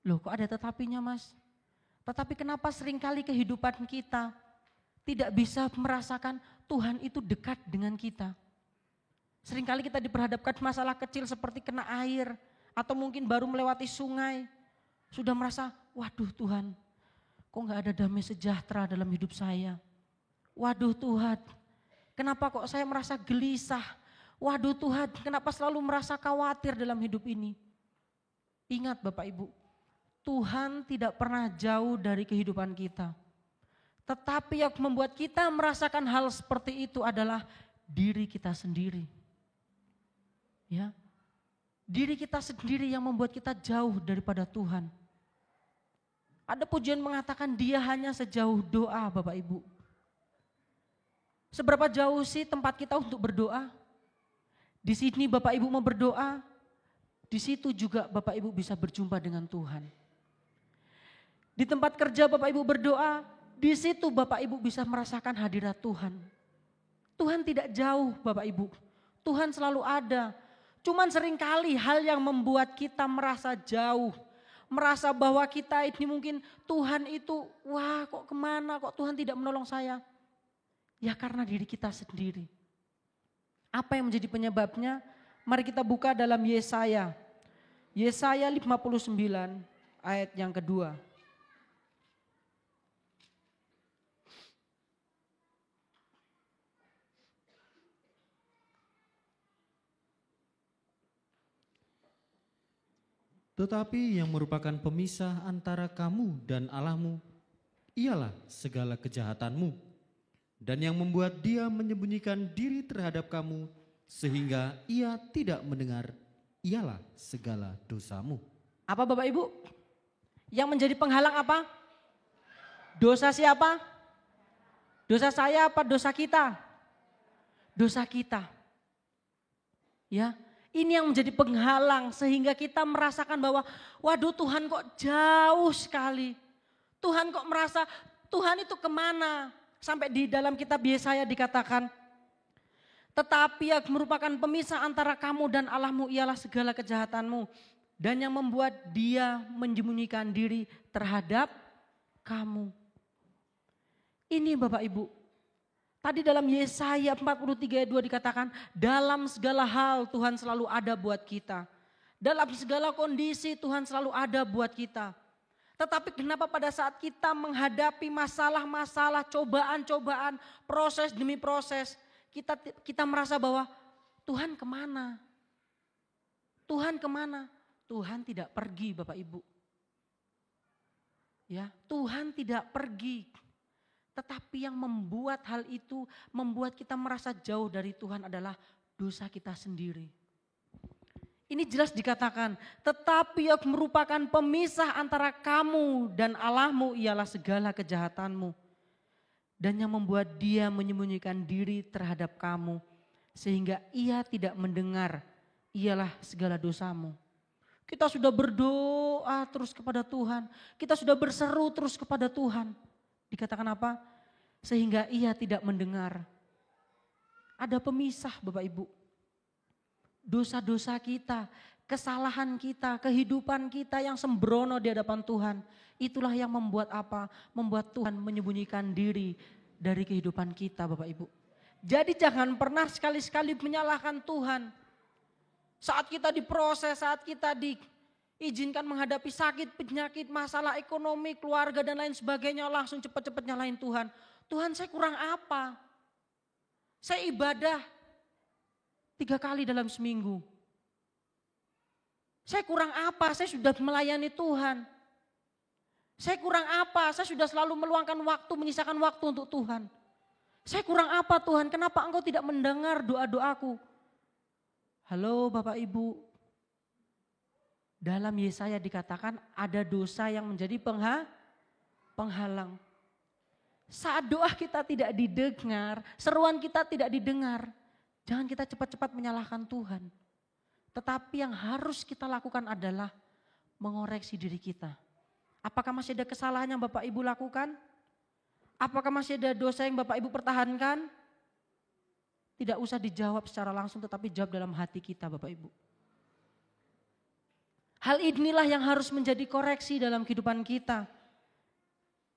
loh kok ada tetapinya Mas? Tetapi kenapa seringkali kehidupan kita tidak bisa merasakan Tuhan itu dekat dengan kita? Seringkali kita diperhadapkan masalah kecil seperti kena air, atau mungkin baru melewati sungai, sudah merasa, waduh Tuhan, kok gak ada damai sejahtera dalam hidup saya? Waduh Tuhan, kenapa kok saya merasa gelisah? Waduh Tuhan, kenapa selalu merasa khawatir dalam hidup ini? Ingat Bapak Ibu, Tuhan tidak pernah jauh dari kehidupan kita. Tetapi yang membuat kita merasakan hal seperti itu adalah diri kita sendiri. Ya, diri kita sendiri yang membuat kita jauh daripada Tuhan. Ada pujian mengatakan dia hanya sejauh doa Bapak Ibu. Seberapa jauh sih tempat kita untuk berdoa? Di sini Bapak Ibu mau berdoa, di situ juga Bapak Ibu bisa berjumpa dengan Tuhan. Di tempat kerja Bapak Ibu berdoa, di situ Bapak Ibu bisa merasakan hadirat Tuhan. Tuhan tidak jauh Bapak Ibu, Tuhan selalu ada. Cuman seringkali hal yang membuat kita merasa jauh, merasa bahwa kita ini mungkin Tuhan itu, wah kok kemana, kok Tuhan tidak menolong saya. Ya karena diri kita sendiri. Apa yang menjadi penyebabnya? Mari kita buka dalam Yesaya. Yesaya 59 ayat yang kedua. Tetapi yang merupakan pemisah antara kamu dan Allahmu, ialah segala kejahatanmu. Dan yang membuat dia menyembunyikan diri terhadap kamu, sehingga ia tidak mendengar, ialah segala dosamu. Apa Bapak Ibu? Yang menjadi penghalang apa? Dosa siapa? Dosa saya apa dosa kita? Dosa kita. Ya. Ini yang menjadi penghalang sehingga kita merasakan bahwa waduh Tuhan kok jauh sekali. Tuhan kok merasa Tuhan itu kemana? Sampai di dalam kitab Yesaya dikatakan, tetapi yang merupakan pemisah antara kamu dan Allahmu ialah segala kejahatanmu. Dan yang membuat dia menyembunyikan diri terhadap kamu. Ini Bapak Ibu. Tadi dalam Yesaya 43 ayat 2 dikatakan, dalam segala hal Tuhan selalu ada buat kita. Dalam segala kondisi Tuhan selalu ada buat kita. Tetapi kenapa pada saat kita menghadapi masalah-masalah, cobaan-cobaan, proses demi proses, kita merasa bahwa Tuhan kemana? Tuhan kemana? Tuhan tidak pergi Bapak Ibu. Ya, Tuhan tidak pergi. Tetapi yang membuat hal itu, membuat kita merasa jauh dari Tuhan adalah dosa kita sendiri. Ini jelas dikatakan, tetapi yang merupakan pemisah antara kamu dan Allahmu ialah segala kejahatanmu. Dan yang membuat dia menyembunyikan diri terhadap kamu, sehingga ia tidak mendengar, ialah segala dosamu. Kita sudah berdoa terus kepada Tuhan, kita sudah berseru terus kepada Tuhan. Dikatakan apa? Sehingga ia tidak mendengar. Ada pemisah Bapak Ibu. Dosa-dosa kita, kesalahan kita, kehidupan kita yang sembrono di hadapan Tuhan. Itulah yang membuat apa? Membuat Tuhan menyembunyikan diri dari kehidupan kita Bapak Ibu. Jadi jangan pernah sekali-sekali menyalahkan Tuhan. Saat kita diproses, saat kita diizinkan menghadapi sakit, penyakit, masalah ekonomi, keluarga dan lain sebagainya, langsung cepat-cepat nyalahin Tuhan. Tuhan saya kurang apa? Saya ibadah, 3 kali dalam seminggu. Saya kurang apa? Saya sudah melayani Tuhan. Saya kurang apa? Saya sudah selalu meluangkan waktu, menyisakan waktu untuk Tuhan. Saya kurang apa Tuhan? Kenapa Engkau tidak mendengar doa-doaku? Halo Bapak Ibu. Dalam Yesaya dikatakan ada dosa yang menjadi penghalang. Saat doa kita tidak didengar, seruan kita tidak didengar, jangan kita cepat-cepat menyalahkan Tuhan. Tetapi yang harus kita lakukan adalah mengoreksi diri kita. Apakah masih ada kesalahan yang Bapak Ibu lakukan? Apakah masih ada dosa yang Bapak Ibu pertahankan? Tidak usah dijawab secara langsung, tetapi jawab dalam hati kita Bapak Ibu. Hal inilah yang harus menjadi koreksi dalam kehidupan kita.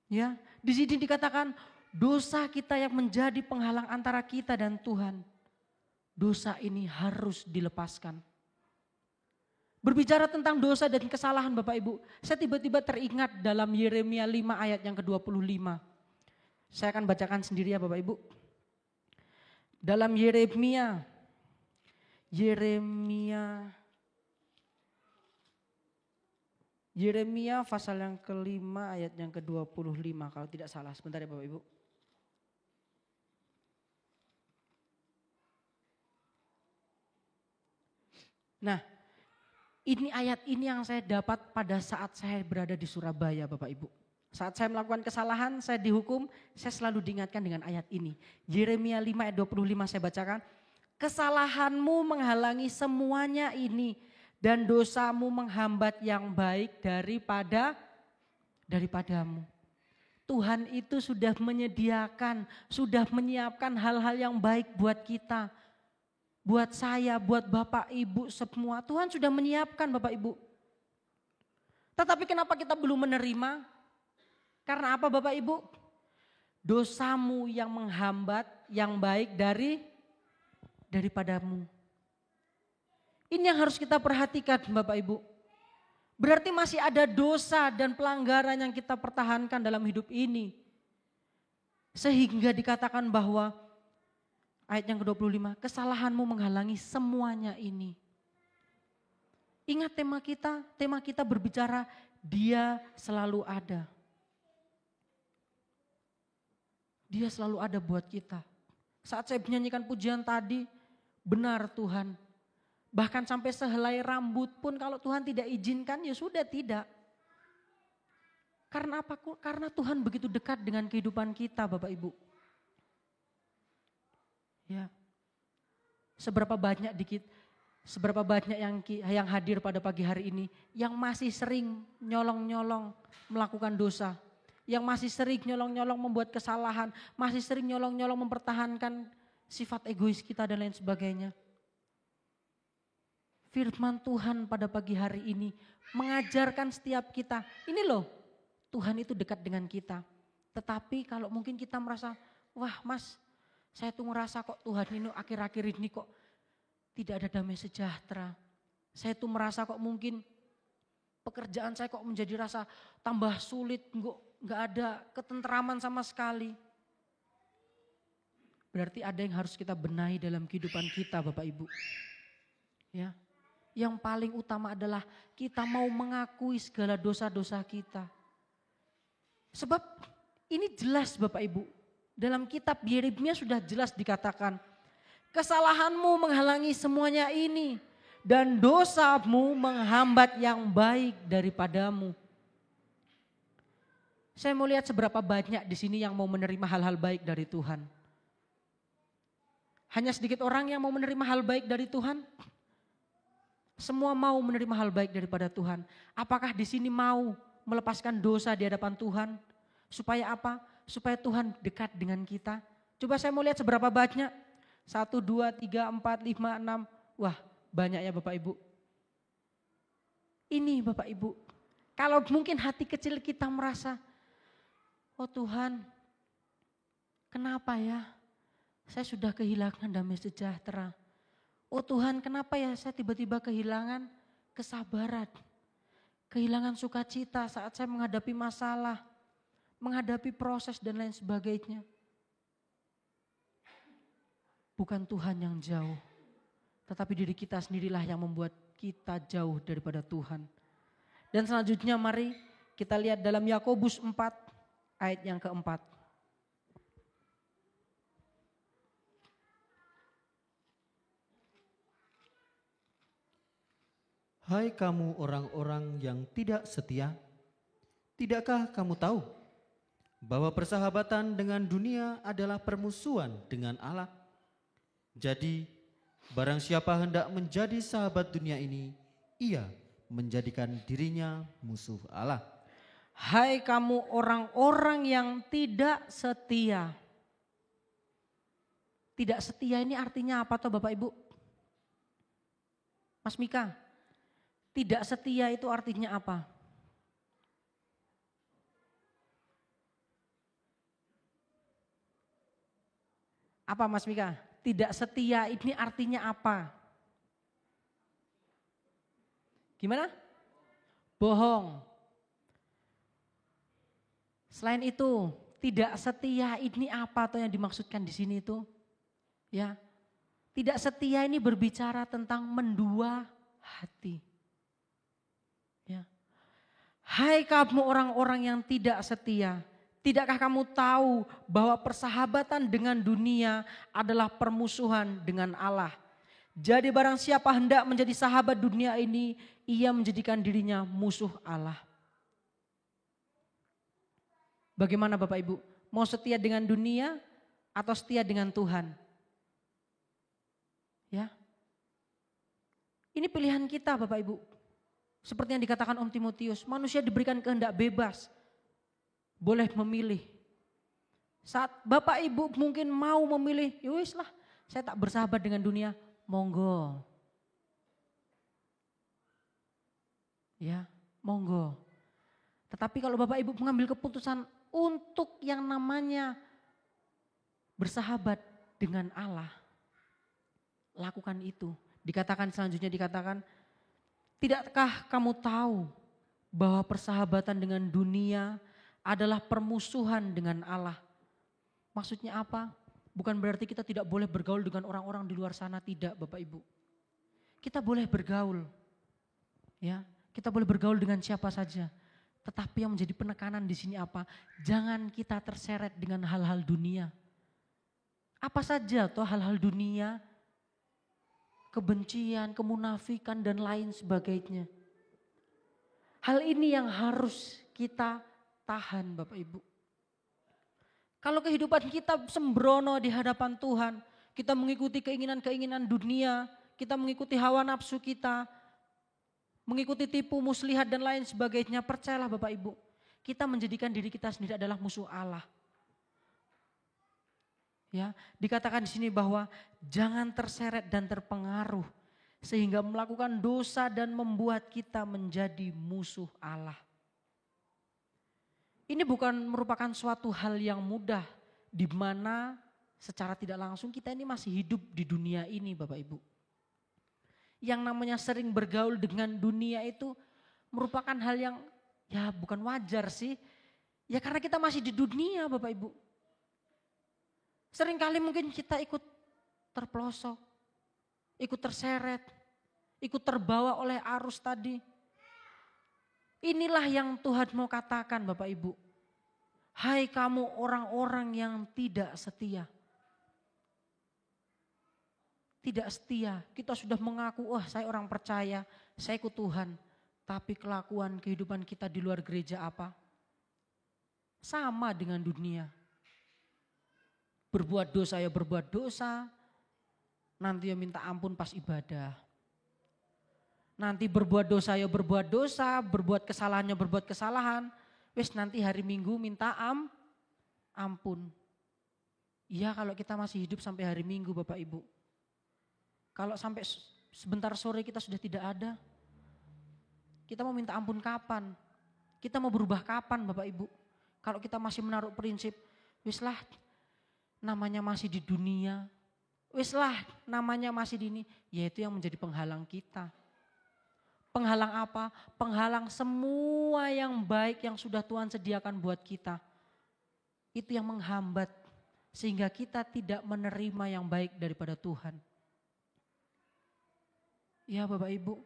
Ya, di sini dikatakan dosa kita yang menjadi penghalang antara kita dan Tuhan. Dosa ini harus dilepaskan. Berbicara tentang dosa dan kesalahan Bapak Ibu, saya tiba-tiba teringat dalam Yeremia 5 ayat yang ke-25. Saya akan bacakan sendiri ya Bapak Ibu. Dalam Yeremia pasal yang kelima ayat yang ke-25 kalau tidak salah. Sebentar ya Bapak Ibu. Nah, ini ayat ini yang saya dapat pada saat saya berada di Surabaya Bapak Ibu. Saat saya melakukan kesalahan, saya dihukum, saya selalu diingatkan dengan ayat ini. Yeremia 5 ayat 25 saya bacakan. Kesalahanmu menghalangi semuanya ini dan dosamu menghambat yang baik daripadamu. Tuhan itu sudah menyediakan, sudah menyiapkan hal-hal yang baik buat kita. Buat saya, buat Bapak Ibu semua. Tuhan sudah menyiapkan Bapak Ibu. Tetapi kenapa kita belum menerima? Karena apa Bapak Ibu? Dosamu yang menghambat yang baik daripadamu. Ini yang harus kita perhatikan Bapak Ibu. Berarti masih ada dosa dan pelanggaran yang kita pertahankan dalam hidup ini. Sehingga dikatakan bahwa ayat yang ke-25, kesalahanmu menghalangi semuanya ini. Ingat tema kita berbicara Dia selalu ada. Dia selalu ada buat kita. Saat saya menyanyikan pujian tadi, benar Tuhan. Bahkan sampai sehelai rambut pun kalau Tuhan tidak izinkan ya sudah tidak. Karena apa? Karena Tuhan begitu dekat dengan kehidupan kita Bapak Ibu. Ya, seberapa banyak yang hadir pada pagi hari ini yang masih sering nyolong-nyolong melakukan dosa, yang masih sering nyolong-nyolong membuat kesalahan, masih sering nyolong-nyolong mempertahankan sifat egois kita dan lain sebagainya. Firman Tuhan pada pagi hari ini mengajarkan setiap kita, ini loh Tuhan itu dekat dengan kita. Tetapi kalau mungkin kita merasa, wah Mas, saya tuh ngerasa kok Tuhan ini akhir-akhir ini kok tidak ada damai sejahtera. Saya tuh merasa kok mungkin pekerjaan saya kok menjadi rasa tambah sulit, nggak ada ketentraman sama sekali. Berarti ada yang harus kita benahi dalam kehidupan kita Bapak Ibu. Ya, yang paling utama adalah kita mau mengakui segala dosa-dosa kita. Sebab ini jelas Bapak Ibu. Dalam kitab Yeremia sudah jelas dikatakan, kesalahanmu menghalangi semuanya ini dan dosamu menghambat yang baik daripadamu. Saya mau lihat seberapa banyak di sini yang mau menerima hal-hal baik dari Tuhan. Hanya sedikit orang yang mau menerima hal baik dari Tuhan. Semua mau menerima hal baik daripada Tuhan. Apakah di sini mau melepaskan dosa di hadapan Tuhan? Supaya apa? Supaya Tuhan dekat dengan kita. Coba saya mau lihat seberapa banyak. 1, 2, 3, 4, 5, 6. Wah banyak ya Bapak Ibu. Ini Bapak Ibu. Kalau mungkin hati kecil kita merasa, oh Tuhan kenapa ya saya sudah kehilangan damai sejahtera. Oh Tuhan kenapa ya saya tiba-tiba kehilangan kesabaran. Kehilangan sukacita saat saya menghadapi masalah. Menghadapi proses dan lain sebagainya. Bukan Tuhan yang jauh. Tetapi diri kita sendirilah yang membuat kita jauh daripada Tuhan. Dan selanjutnya mari kita lihat dalam Yakobus 4 ayat yang keempat. Hai kamu orang-orang yang tidak setia, tidakkah kamu tahu bahwa persahabatan dengan dunia adalah permusuhan dengan Allah? Jadi, barang siapa hendak menjadi sahabat dunia ini, ia menjadikan dirinya musuh Allah. Hai kamu orang-orang yang tidak setia. Tidak setia ini artinya apa toh Bapak Ibu? Mas Mika, tidak setia itu artinya apa? Apa Mas Mika? Tidak setia ini artinya apa? Gimana? Bohong. Selain itu, tidak setia ini apa tuh yang dimaksudkan di sini itu? Ya. Tidak setia ini berbicara tentang mendua hati. Ya. Hai kamu orang-orang yang tidak setia, tidakkah kamu tahu bahwa persahabatan dengan dunia adalah permusuhan dengan Allah? Jadi barang siapa hendak menjadi sahabat dunia ini, ia menjadikan dirinya musuh Allah. Bagaimana Bapak Ibu? Mau setia dengan dunia atau setia dengan Tuhan? Ya. Ini pilihan kita Bapak Ibu. Seperti yang dikatakan Om Timotius, manusia diberikan kehendak bebas. Boleh memilih. Saat Bapak Ibu mungkin mau memilih, ya wis lah, saya tak bersahabat dengan dunia, monggo. Ya, monggo. Tetapi kalau Bapak Ibu mengambil keputusan untuk yang namanya bersahabat dengan Allah, lakukan itu. Dikatakan selanjutnya dikatakan, tidakkah kamu tahu bahwa persahabatan dengan dunia adalah permusuhan dengan Allah? Maksudnya apa? Bukan berarti kita tidak boleh bergaul dengan orang-orang di luar sana, tidak Bapak Ibu. Kita boleh bergaul. Ya, kita boleh bergaul dengan siapa saja. Tetapi yang menjadi penekanan di sini apa? Jangan kita terseret dengan hal-hal dunia. Apa saja toh hal-hal dunia? Kebencian, kemunafikan dan lain sebagainya. Hal ini yang harus kita tahan Bapak Ibu. Kalau kehidupan kita sembrono di hadapan Tuhan, kita mengikuti keinginan-keinginan dunia, kita mengikuti hawa nafsu kita, mengikuti tipu muslihat dan lain sebagainya, percayalah Bapak Ibu, kita menjadikan diri kita sendiri adalah musuh Allah. Ya, dikatakan di sini bahwa jangan terseret dan terpengaruh sehingga melakukan dosa dan membuat kita menjadi musuh Allah. Ini bukan merupakan suatu hal yang mudah di mana secara tidak langsung kita ini masih hidup di dunia ini Bapak Ibu. Yang namanya sering bergaul dengan dunia itu merupakan hal yang ya bukan wajar sih. Ya karena kita masih di dunia Bapak Ibu. Seringkali mungkin kita ikut terpelosok, ikut terseret, ikut terbawa oleh arus tadi. Inilah yang Tuhan mau katakan Bapak Ibu. Hai kamu orang-orang yang tidak setia. Tidak setia, kita sudah mengaku, saya orang percaya, saya ikut Tuhan. Tapi kelakuan kehidupan kita di luar gereja apa? Sama dengan dunia. Berbuat dosa ya berbuat dosa, nanti ya minta ampun pas ibadah. Nanti berbuat dosa ya berbuat dosa, berbuat kesalahan ya berbuat kesalahan. Wes nanti hari Minggu minta ampun. Iya kalau kita masih hidup sampai hari Minggu Bapak Ibu. Kalau sampai sebentar sore kita sudah tidak ada. Kita mau minta ampun kapan? Kita mau berubah kapan Bapak Ibu? Kalau kita masih menaruh prinsip, wes lah namanya masih di dunia. Wes lah namanya masih di ini. Yaitu yang menjadi penghalang kita. Penghalang apa? Penghalang semua yang baik yang sudah Tuhan sediakan buat kita. Itu yang menghambat sehingga kita tidak menerima yang baik daripada Tuhan. Ya Bapak Ibu.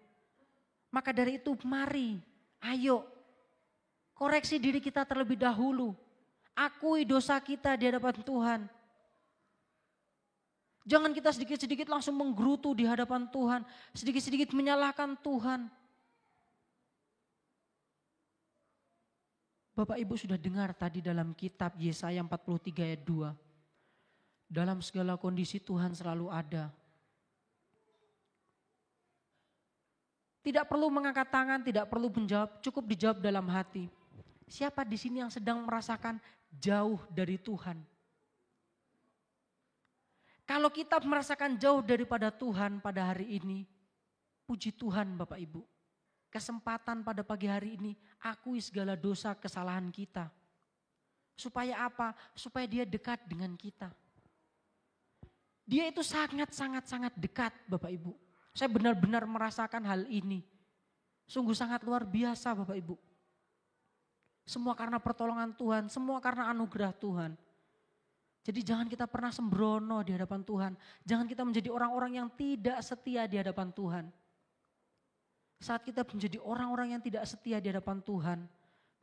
Maka dari itu mari, ayo koreksi diri kita terlebih dahulu. Akui dosa kita di hadapan Tuhan. Jangan kita sedikit-sedikit langsung menggerutu di hadapan Tuhan. Sedikit-sedikit menyalahkan Tuhan. Bapak Ibu sudah dengar tadi dalam kitab Yesaya 43 ayat 2. Dalam segala kondisi Tuhan selalu ada. Tidak perlu mengangkat tangan, tidak perlu menjawab, cukup dijawab dalam hati. Siapa di sini yang sedang merasakan jauh dari Tuhan? Kalau kita merasakan jauh daripada Tuhan pada hari ini, puji Tuhan Bapak Ibu. Kesempatan pada pagi hari ini, akui segala dosa kesalahan kita. Supaya apa? Supaya dia dekat dengan kita. Dia itu sangat dekat Bapak Ibu. Saya benar-benar merasakan hal ini. Sungguh sangat luar biasa Bapak Ibu. Semua karena pertolongan Tuhan, semua karena anugerah Tuhan. Jadi jangan kita pernah sembrono di hadapan Tuhan. Jangan kita menjadi orang-orang yang tidak setia di hadapan Tuhan. Saat kita menjadi orang-orang yang tidak setia di hadapan Tuhan,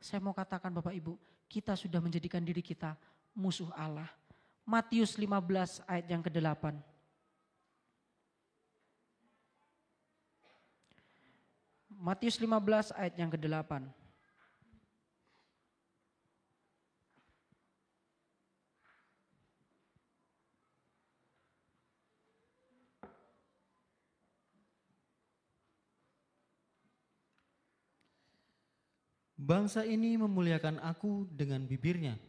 saya mau katakan Bapak Ibu, kita sudah menjadikan diri kita musuh Allah. Matius 15 ayat yang ke-8. Matius 15 ayat yang ke-8. Bangsa ini memuliakan aku dengan bibirnya,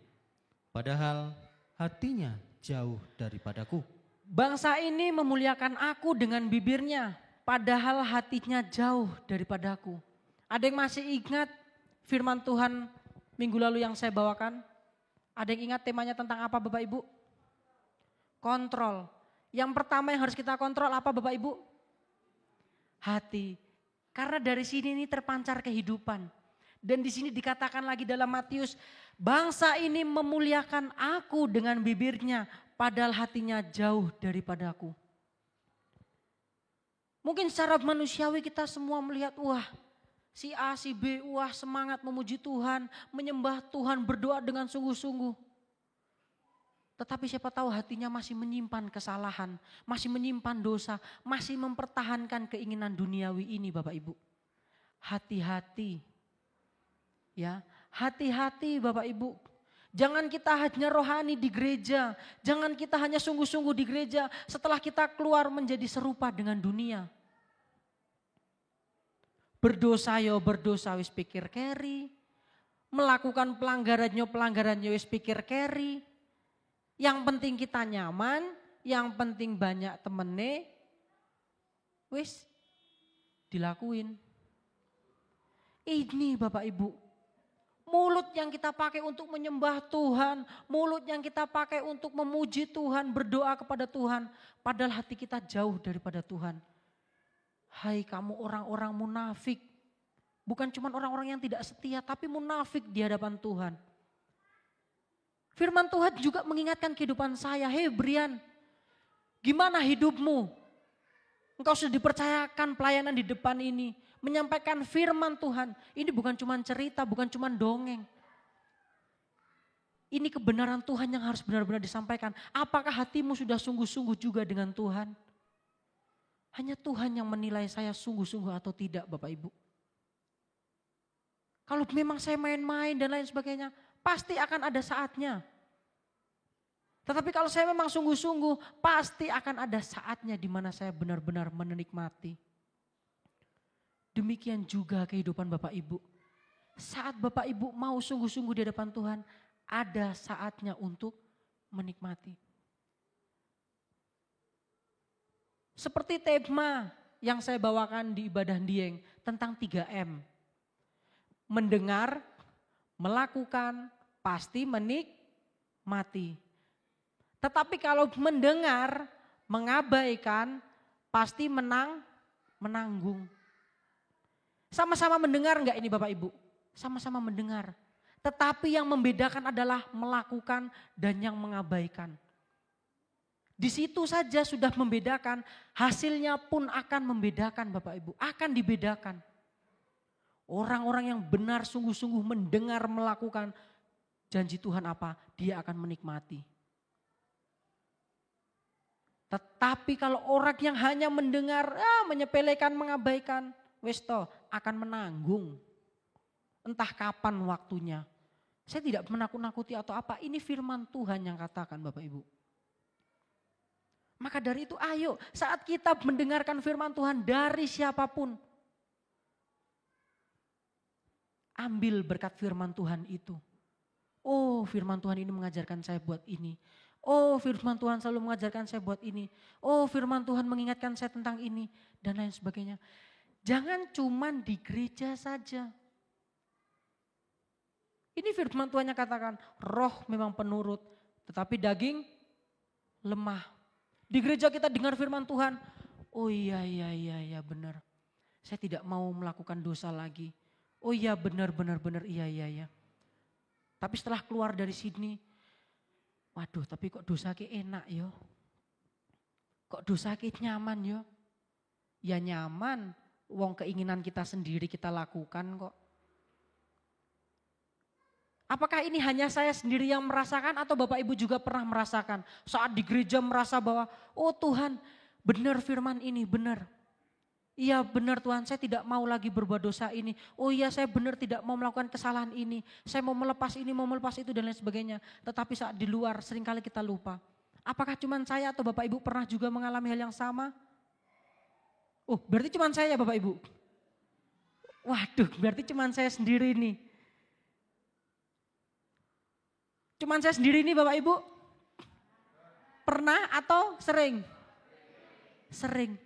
padahal hatinya jauh daripadaku. Bangsa ini memuliakan aku dengan bibirnya, padahal hatinya jauh daripadaku. Ada yang masih ingat firman Tuhan minggu lalu yang saya bawakan? Ada yang ingat temanya tentang apa Bapak Ibu? Kontrol. Yang pertama yang harus kita kontrol apa Bapak Ibu? Hati. Karena dari sini ini terpancar kehidupan. Dan di sini dikatakan lagi dalam Matius, bangsa ini memuliakan aku dengan bibirnya, padahal hatinya jauh daripadaku. Mungkin secara manusiawi kita semua melihat, wah si A, si B, wah semangat memuji Tuhan, menyembah Tuhan, berdoa dengan sungguh-sungguh. Tetapi siapa tahu hatinya masih menyimpan kesalahan, masih menyimpan dosa, masih mempertahankan keinginan duniawi ini Bapak Ibu. Hati-hati. Ya, hati-hati Bapak Ibu. Jangan kita hanya rohani di gereja, jangan kita hanya sungguh-sungguh di gereja, setelah kita keluar menjadi serupa dengan dunia. Berdosa yo berdosa wis pikir keri, melakukan pelanggaran yo wis pikir keri. Yang penting kita nyaman, yang penting banyak temene, wis dilakuin. Ini Bapak Ibu. Mulut yang kita pakai untuk menyembah Tuhan, mulut yang kita pakai untuk memuji Tuhan, berdoa kepada Tuhan, padahal hati kita jauh daripada Tuhan. Hai kamu orang-orang munafik, bukan cuma orang-orang yang tidak setia, tapi munafik di hadapan Tuhan. Firman Tuhan juga mengingatkan kehidupan saya, hei Brian, gimana hidupmu? Engkau sudah dipercayakan pelayanan di depan ini. Menyampaikan firman Tuhan. Ini bukan cuma cerita, bukan cuma dongeng. Ini kebenaran Tuhan yang harus benar-benar disampaikan. Apakah hatimu sudah sungguh-sungguh juga dengan Tuhan? Hanya Tuhan yang menilai saya sungguh-sungguh atau tidak Bapak Ibu. Kalau memang saya main-main dan lain sebagainya, pasti akan ada saatnya. Tetapi kalau saya memang sungguh-sungguh, pasti akan ada saatnya di mana saya benar-benar menikmati. Demikian juga kehidupan Bapak Ibu. Saat Bapak Ibu mau sungguh-sungguh di hadapan Tuhan, ada saatnya untuk menikmati. Seperti tema yang saya bawakan di ibadah Dieng tentang 3M. Mendengar, melakukan, pasti menikmati. Tetapi kalau mendengar, mengabaikan, pasti menanggung. Sama-sama mendengar enggak ini Bapak Ibu? Sama-sama mendengar. Tetapi yang membedakan adalah melakukan dan yang mengabaikan. Di situ saja sudah membedakan, hasilnya pun akan membedakan Bapak Ibu, akan dibedakan. Orang-orang yang benar sungguh-sungguh mendengar melakukan janji Tuhan apa, dia akan menikmati. Tetapi kalau orang yang hanya mendengar, menyepelekan, mengabaikan, wis toh akan menanggung. Entah kapan waktunya. Saya tidak menakut-nakuti atau apa, ini firman Tuhan yang katakan Bapak Ibu. Maka dari itu ayo saat kita mendengarkan firman Tuhan dari siapapun. Ambil berkat firman Tuhan itu. Oh firman Tuhan ini mengajarkan saya buat ini. Oh firman Tuhan selalu mengajarkan saya buat ini. Oh firman Tuhan mengingatkan saya tentang ini. Dan lain sebagainya. Jangan cuman di gereja saja. Ini firman Tuhan yang katakan roh memang penurut. Tetapi daging lemah. Di gereja kita dengar firman Tuhan. Oh iya benar. Saya tidak mau melakukan dosa lagi. Oh iya benar iya. Tapi setelah keluar dari sini. Waduh tapi kok dosa ki enak yo. Kok dosa ki nyaman yo. Ya nyaman. Wong keinginan kita sendiri kita lakukan kok. Apakah ini hanya saya sendiri yang merasakan atau Bapak Ibu juga pernah merasakan? Saat di gereja merasa bahwa oh Tuhan benar firman ini benar. Iya benar Tuhan saya tidak mau lagi berbuat dosa ini. Oh iya saya benar tidak mau melakukan kesalahan ini. Saya mau melepas ini, mau melepas itu dan lain sebagainya. Tetapi saat di luar seringkali kita lupa. Apakah cuma saya atau Bapak Ibu pernah juga mengalami hal yang sama? Oh berarti cuma saya Bapak Ibu. Waduh berarti cuma saya sendiri nih. Cuman saya sendiri nih Bapak Ibu? Pernah atau sering? Sering.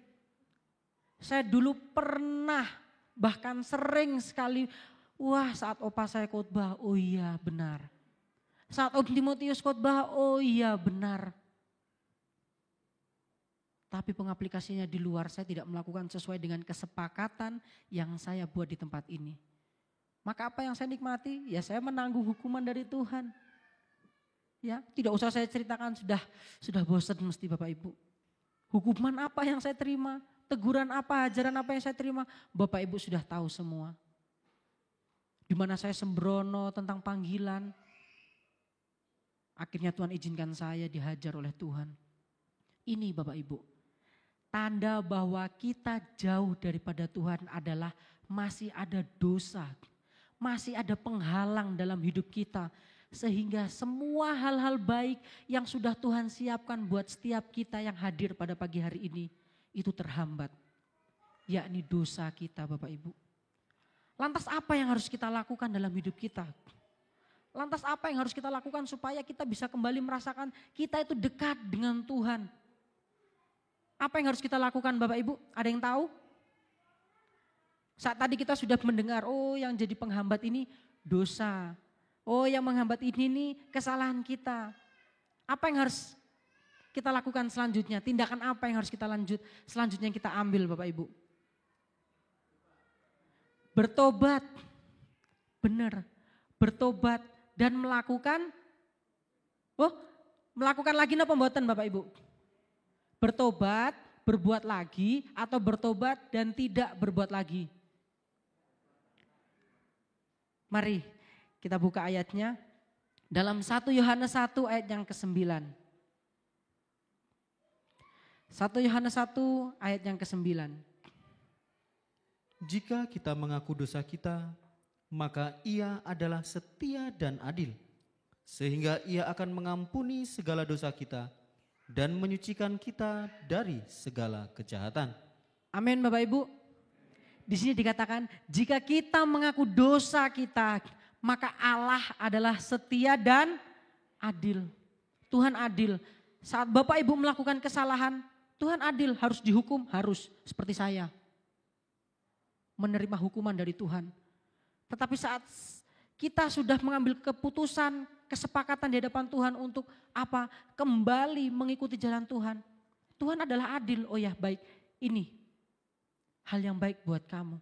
Saya dulu pernah, bahkan sering sekali. Wah saat opa saya khotbah, oh iya benar. Saat Om Timotius khotbah, oh iya benar. Tapi pengaplikasinya di luar saya tidak melakukan sesuai dengan kesepakatan yang saya buat di tempat ini. Maka apa yang saya nikmati? Ya saya menanggung hukuman dari Tuhan. Ya, tidak usah saya ceritakan sudah bosan mesti Bapak Ibu. Hukuman apa yang saya terima? Teguran apa, ajaran apa yang saya terima? Bapak Ibu sudah tahu semua. Di mana saya sembrono tentang panggilan. Akhirnya Tuhan izinkan saya dihajar oleh Tuhan. Ini Bapak Ibu. Tanda bahwa kita jauh daripada Tuhan adalah masih ada dosa. Masih ada penghalang dalam hidup kita. Sehingga semua hal-hal baik yang sudah Tuhan siapkan buat setiap kita yang hadir pada pagi hari ini. Itu terhambat. Yakni dosa kita Bapak Ibu. Lantas apa yang harus kita lakukan dalam hidup kita? Lantas apa yang harus kita lakukan supaya kita bisa kembali merasakan kita itu dekat dengan Tuhan? Apa yang harus kita lakukan Bapak Ibu? Ada yang tahu? Saat tadi kita sudah mendengar, oh yang jadi penghambat ini dosa. Oh yang menghambat ini nih kesalahan kita. Apa yang harus kita lakukan selanjutnya? Tindakan apa yang harus kita selanjutnya kita ambil Bapak Ibu? Bertobat. Benar. Bertobat dan melakukan lagi apa pembuatan Bapak Ibu? Bertobat, berbuat lagi atau bertobat dan tidak berbuat lagi? Mari kita buka ayatnya dalam 1 Yohanes 1 ayat yang ke-9. 1 Yohanes 1 ayat yang ke-9. Jika kita mengaku dosa kita, maka Ia adalah setia dan adil, sehingga Ia akan mengampuni segala dosa kita dan menyucikan kita dari segala kejahatan. Amin Bapak Ibu. Di sini dikatakan jika kita mengaku dosa kita, maka Allah adalah setia dan adil. Tuhan adil. Saat Bapak Ibu melakukan kesalahan, Tuhan adil, harus dihukum, harus seperti saya. Menerima hukuman dari Tuhan. Tetapi saat kita sudah mengambil keputusan, kesepakatan di hadapan Tuhan untuk apa? Kembali mengikuti jalan Tuhan. Tuhan adalah adil, oh ya baik, ini hal yang baik buat kamu.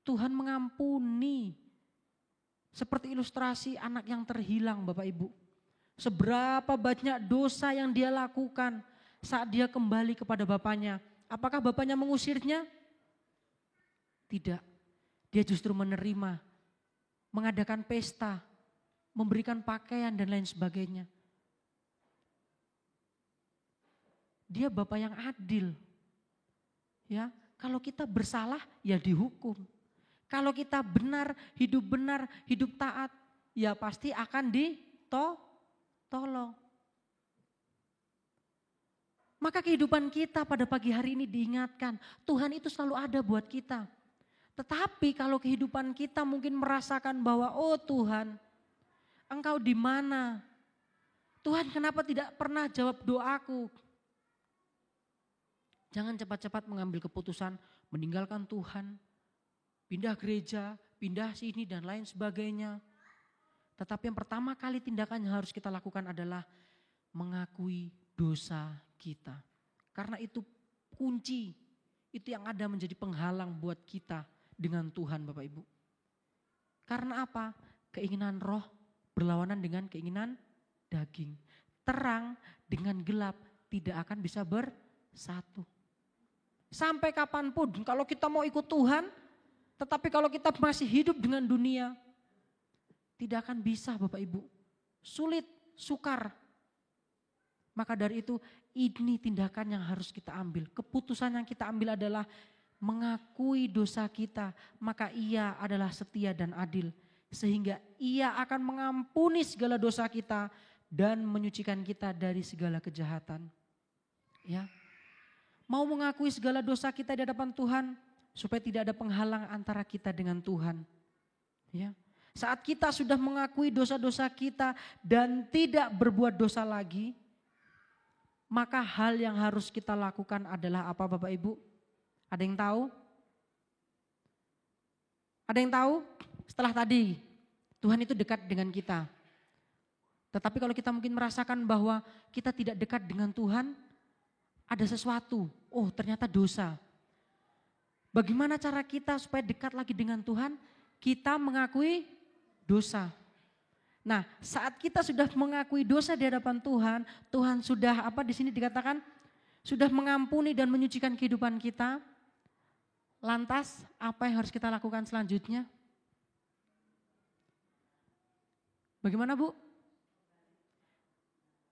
Tuhan mengampuni. Seperti ilustrasi anak yang terhilang Bapak Ibu. Seberapa banyak dosa yang dia lakukan saat dia kembali kepada bapaknya. Apakah bapaknya mengusirnya? Tidak. Dia justru menerima, mengadakan pesta, memberikan pakaian dan lain sebagainya. Dia bapak yang adil. Ya, kalau kita bersalah ya dihukum. Kalau kita benar, hidup taat, ya pasti akan ditolong. Maka kehidupan kita pada pagi hari ini diingatkan, Tuhan itu selalu ada buat kita. Tetapi kalau kehidupan kita mungkin merasakan bahwa, oh Tuhan, Engkau di mana? Tuhan, kenapa tidak pernah jawab doaku? Jangan cepat-cepat mengambil keputusan meninggalkan Tuhan, pindah gereja, pindah sini dan lain sebagainya. Tetapi yang pertama kali tindakan yang harus kita lakukan adalah mengakui dosa kita. Karena itu kunci, itu yang ada menjadi penghalang buat kita dengan Tuhan Bapak Ibu. Karena apa? Keinginan roh berlawanan dengan keinginan daging. Terang dengan gelap tidak akan bisa bersatu. Sampai kapanpun kalau kita mau ikut Tuhan, tetapi kalau kita masih hidup dengan dunia, tidak akan bisa Bapak Ibu. Sulit, sukar. Maka dari itu ini tindakan yang harus kita ambil. Keputusan yang kita ambil adalah mengakui dosa kita, maka Ia adalah setia dan adil. Sehingga Ia akan mengampuni segala dosa kita dan menyucikan kita dari segala kejahatan. Ya. Mau mengakui segala dosa kita di hadapan Tuhan supaya tidak ada penghalang antara kita dengan Tuhan. Ya. Saat kita sudah mengakui dosa-dosa kita dan tidak berbuat dosa lagi, maka hal yang harus kita lakukan adalah apa Bapak Ibu? Ada yang tahu? Ada yang tahu? Setelah tadi, Tuhan itu dekat dengan kita. Tetapi kalau kita mungkin merasakan bahwa kita tidak dekat dengan Tuhan, ada sesuatu, oh ternyata dosa. Bagaimana cara kita supaya dekat lagi dengan Tuhan? Kita mengakui dosa. Nah, saat kita sudah mengakui dosa di hadapan Tuhan, Tuhan sudah apa di sini dikatakan? Sudah mengampuni dan menyucikan kehidupan kita. Lantas, apa yang harus kita lakukan selanjutnya? Bagaimana Bu?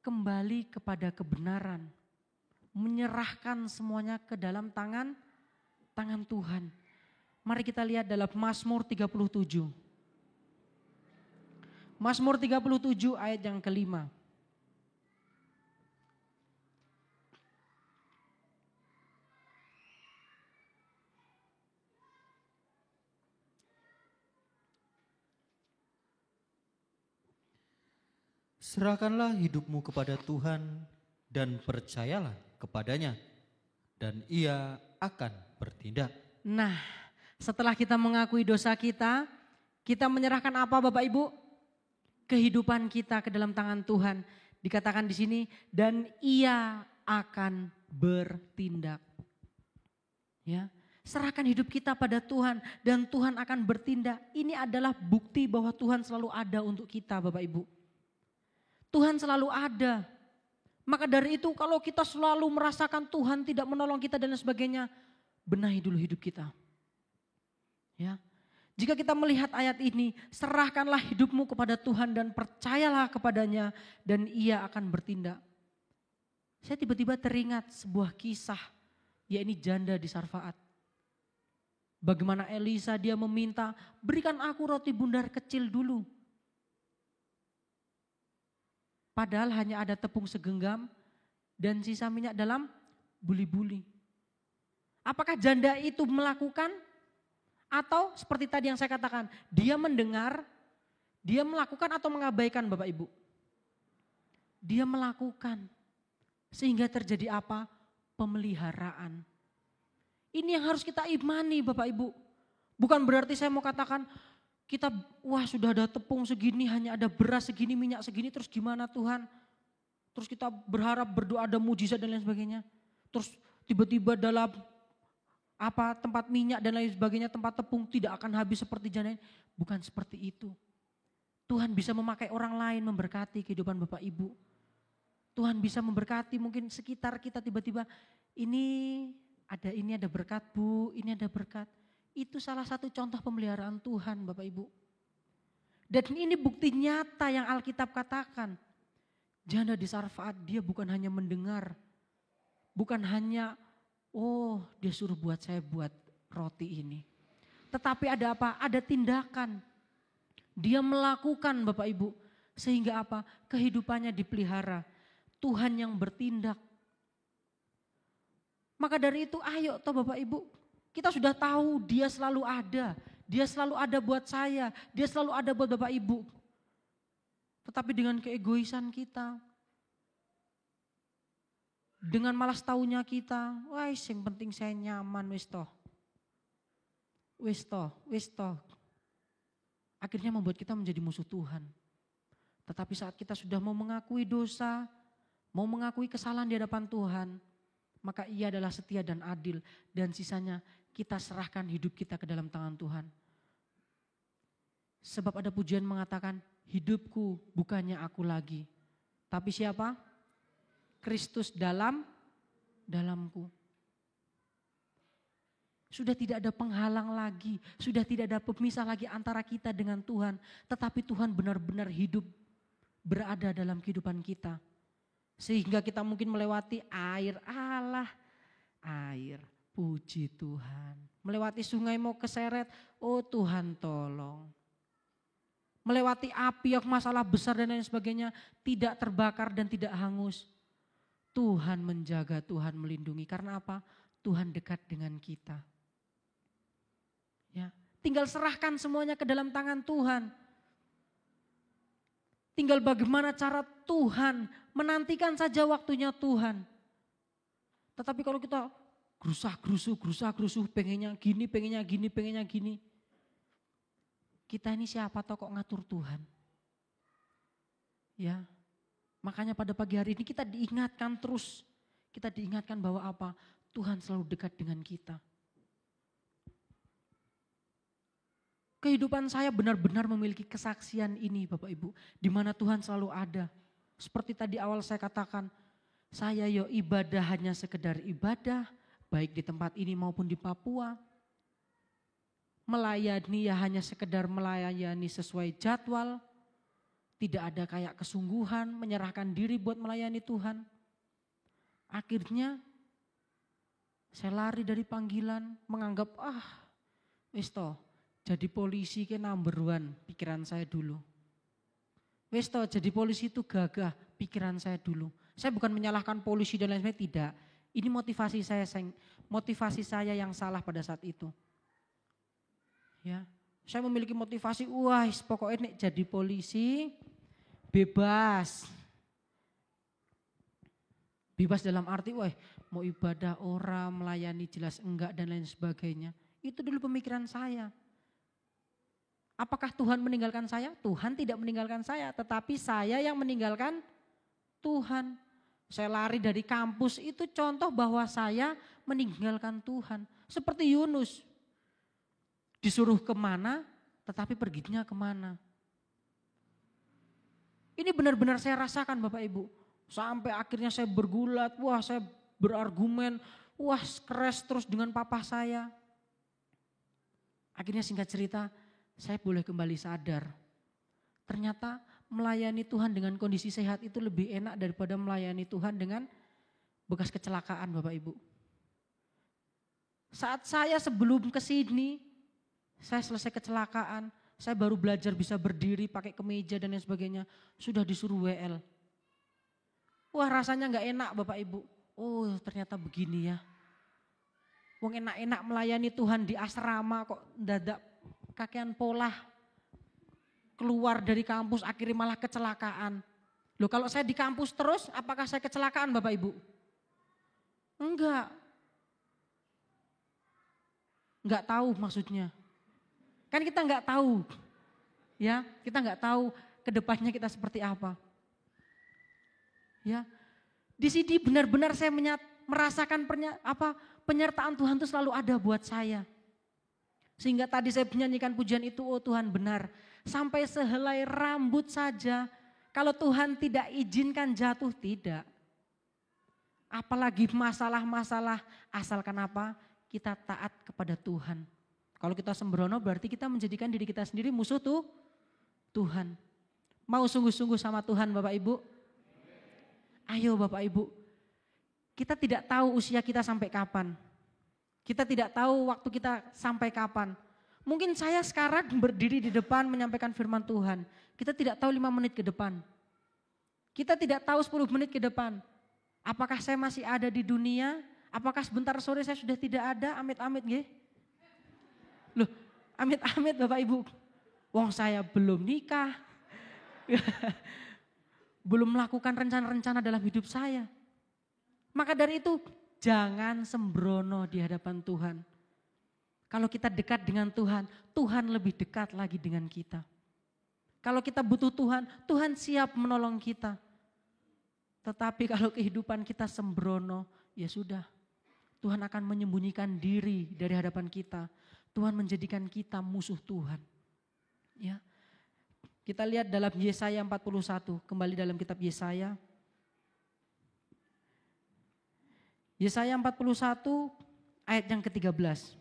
Kembali kepada kebenaran. Menyerahkan semuanya ke dalam tangan Tuhan. Mari kita lihat dalam Mazmur 37. Mazmur 37 ayat yang kelima. Serahkanlah hidupmu kepada Tuhan dan percayalah kepadanya dan Ia akan bertindak. Nah, setelah kita mengakui dosa kita menyerahkan apa Bapak Ibu? Kehidupan kita ke dalam tangan Tuhan. Dikatakan di sini dan Ia akan bertindak. Ya, serahkan hidup kita pada Tuhan dan Tuhan akan bertindak. Ini adalah bukti bahwa Tuhan selalu ada untuk kita Bapak Ibu. Tuhan selalu ada. Maka dari itu kalau kita selalu merasakan Tuhan tidak menolong kita dan sebagainya, benahi dulu hidup kita. Ya. Jika kita melihat ayat ini, serahkanlah hidupmu kepada Tuhan dan percayalah kepadanya dan Ia akan bertindak. Saya tiba-tiba teringat sebuah kisah, yakni janda di Sarfaat. Bagaimana Elisa dia meminta, berikan aku roti bundar kecil dulu. Padahal hanya ada tepung segenggam dan sisa minyak dalam buli-buli. Apakah janda itu melakukan? Atau seperti tadi yang saya katakan, dia mendengar, dia melakukan atau mengabaikan Bapak Ibu? Dia melakukan. Sehingga terjadi apa? Pemeliharaan. Ini yang harus kita imani Bapak Ibu. Bukan berarti saya mau katakan, kita wah sudah ada tepung segini, hanya ada beras segini, minyak segini, terus gimana Tuhan? Terus kita berharap berdoa ada mujizat dan lain sebagainya. Terus tiba-tiba dalam apa tempat minyak dan lain sebagainya, tempat tepung tidak akan habis seperti janda. Bukan seperti itu. Tuhan bisa memakai orang lain memberkati kehidupan Bapak Ibu. Tuhan bisa memberkati mungkin sekitar kita tiba-tiba ini ada berkat Bu, ini ada berkat. Itu salah satu contoh pemeliharaan Tuhan Bapak Ibu. Dan ini bukti nyata yang Alkitab katakan. Janda di Sarfat dia bukan hanya mendengar. Bukan hanya dia suruh saya buat roti ini. Tetapi ada apa? Ada tindakan. Dia melakukan Bapak Ibu. Sehingga apa? Kehidupannya dipelihara. Tuhan yang bertindak. Maka dari itu ayo toh Bapak Ibu. Kita sudah tahu dia selalu ada. Dia selalu ada buat saya. Dia selalu ada buat Bapak Ibu. Tetapi dengan keegoisan kita. Dengan malas taunya kita. Wah yang penting saya nyaman wis toh. Wis toh. Akhirnya membuat kita menjadi musuh Tuhan. Tetapi saat kita sudah mau mengakui dosa, mau mengakui kesalahan di hadapan Tuhan, maka Ia adalah setia dan adil. Dan sisanya kita serahkan hidup kita ke dalam tangan Tuhan. Sebab ada pujian mengatakan, hidupku bukannya aku lagi. Tapi siapa? Kristus dalamku. Sudah tidak ada penghalang lagi, sudah tidak ada pemisah lagi antara kita dengan Tuhan. Tetapi Tuhan benar-benar hidup berada dalam kehidupan kita. Sehingga kita mungkin melewati air, puji Tuhan. Melewati sungai mau keseret, oh Tuhan tolong. Melewati api yang masalah besar dan lain sebagainya, tidak terbakar dan tidak hangus. Tuhan menjaga, Tuhan melindungi. Karena apa? Tuhan dekat dengan kita. Ya, tinggal serahkan semuanya ke dalam tangan Tuhan. Tinggal bagaimana cara Tuhan menantikan saja waktunya Tuhan. Tetapi kalau kita gerusah-gerusuh, pengennya gini. Kita ini siapa toh kok ngatur Tuhan? Ya, makanya pada pagi hari ini kita diingatkan terus. Kita diingatkan bahwa apa? Tuhan selalu dekat dengan kita. Kehidupan saya benar-benar memiliki kesaksian ini Bapak Ibu. Di mana Tuhan selalu ada. Seperti tadi awal saya katakan. Saya ibadah hanya sekedar ibadah. Baik di tempat ini maupun di Papua. Melayani hanya sekedar melayani sesuai jadwal. Tidak ada kayak kesungguhan. Menyerahkan diri buat melayani Tuhan. Akhirnya saya lari dari panggilan. Menganggap wis toh. Jadi polisi ke number one, pikiran saya dulu. Wes toh jadi polisi itu gagah, pikiran saya dulu. Saya bukan menyalahkan polisi dan lain sebagainya, tidak. Ini motivasi saya yang salah pada saat itu. Ya, saya memiliki motivasi, pokoknya nih jadi polisi bebas. Bebas dalam arti, mau ibadah orang, melayani jelas enggak dan lain sebagainya. Itu dulu pemikiran saya. Apakah Tuhan meninggalkan saya? Tuhan tidak meninggalkan saya, tetapi saya yang meninggalkan Tuhan. Saya lari dari kampus, itu contoh bahwa saya meninggalkan Tuhan. Seperti Yunus, disuruh kemana, tetapi perginya kemana. Ini benar-benar saya rasakan Bapak Ibu. Sampai akhirnya saya bergulat, saya berargumen, keras terus dengan papa saya. Akhirnya singkat cerita, saya boleh kembali sadar. Ternyata melayani Tuhan dengan kondisi sehat itu lebih enak daripada melayani Tuhan dengan bekas kecelakaan Bapak Ibu. Saat saya sebelum ke sini, saya selesai kecelakaan, saya baru belajar bisa berdiri pakai kemeja dan lain sebagainya, sudah disuruh WL. Rasanya gak enak Bapak Ibu. Ternyata begini ya. Wong enak-enak melayani Tuhan di asrama kok dadak kakean pola keluar dari kampus akhirnya malah kecelakaan. Loh kalau saya di kampus terus apakah saya kecelakaan Bapak Ibu? Enggak tahu maksudnya. Kan kita enggak tahu. Ya, kita enggak tahu ke depannya kita seperti apa. Ya. Di sini benar-benar saya merasakan penyertaan Tuhan itu selalu ada buat saya. Sehingga tadi saya menyanyikan pujian itu, Tuhan benar. sampai sehelai rambut saja. Kalau Tuhan tidak izinkan jatuh, tidak. Apalagi masalah-masalah, asalkan apa? Kita taat kepada Tuhan. Kalau kita sembrono berarti kita menjadikan diri kita sendiri musuh Tuhan. Mau sungguh-sungguh sama Tuhan Bapak Ibu? Ayo Bapak Ibu, kita tidak tahu usia kita sampai kapan. Kita tidak tahu waktu kita sampai kapan. Mungkin saya sekarang berdiri di depan menyampaikan firman Tuhan. Kita tidak tahu 5 menit ke depan. Kita tidak tahu 10 menit ke depan. Apakah saya masih ada di dunia? Apakah sebentar sore saya sudah tidak ada? Amit-amit nggih. Loh, amit-amit Bapak Ibu. Wong saya belum nikah. Belum melakukan rencana-rencana dalam hidup saya. Maka dari itu jangan sembrono di hadapan Tuhan. Kalau kita dekat dengan Tuhan, Tuhan lebih dekat lagi dengan kita. Kalau kita butuh Tuhan, Tuhan siap menolong kita. Tetapi kalau kehidupan kita sembrono, ya sudah. Tuhan akan menyembunyikan diri dari hadapan kita. Tuhan menjadikan kita musuh Tuhan. Ya. Kita lihat dalam Yesaya 41, kembali dalam kitab Yesaya. Yesaya 41 ayat yang ke-13.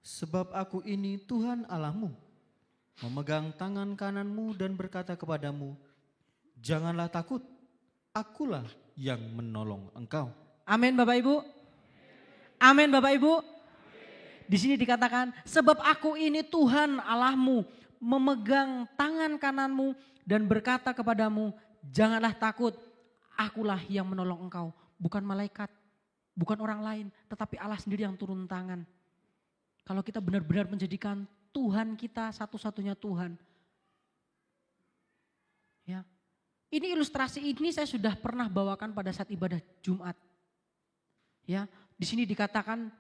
Sebab aku ini Tuhan Allahmu, memegang tangan kananmu dan berkata kepadamu, janganlah takut, akulah yang menolong engkau. Amin Bapak Ibu. Amin Bapak Ibu. Di sini dikatakan, sebab aku ini Tuhan Allahmu, memegang tangan kananmu dan berkata kepadamu, janganlah takut, akulah yang menolong engkau. Bukan malaikat, bukan orang lain, tetapi Allah sendiri yang turun tangan. Kalau kita benar-benar menjadikan Tuhan kita satu-satunya Tuhan. Ya. Ini ilustrasi ini saya sudah pernah bawakan pada saat ibadah Jumat. Ya, di sini dikatakan,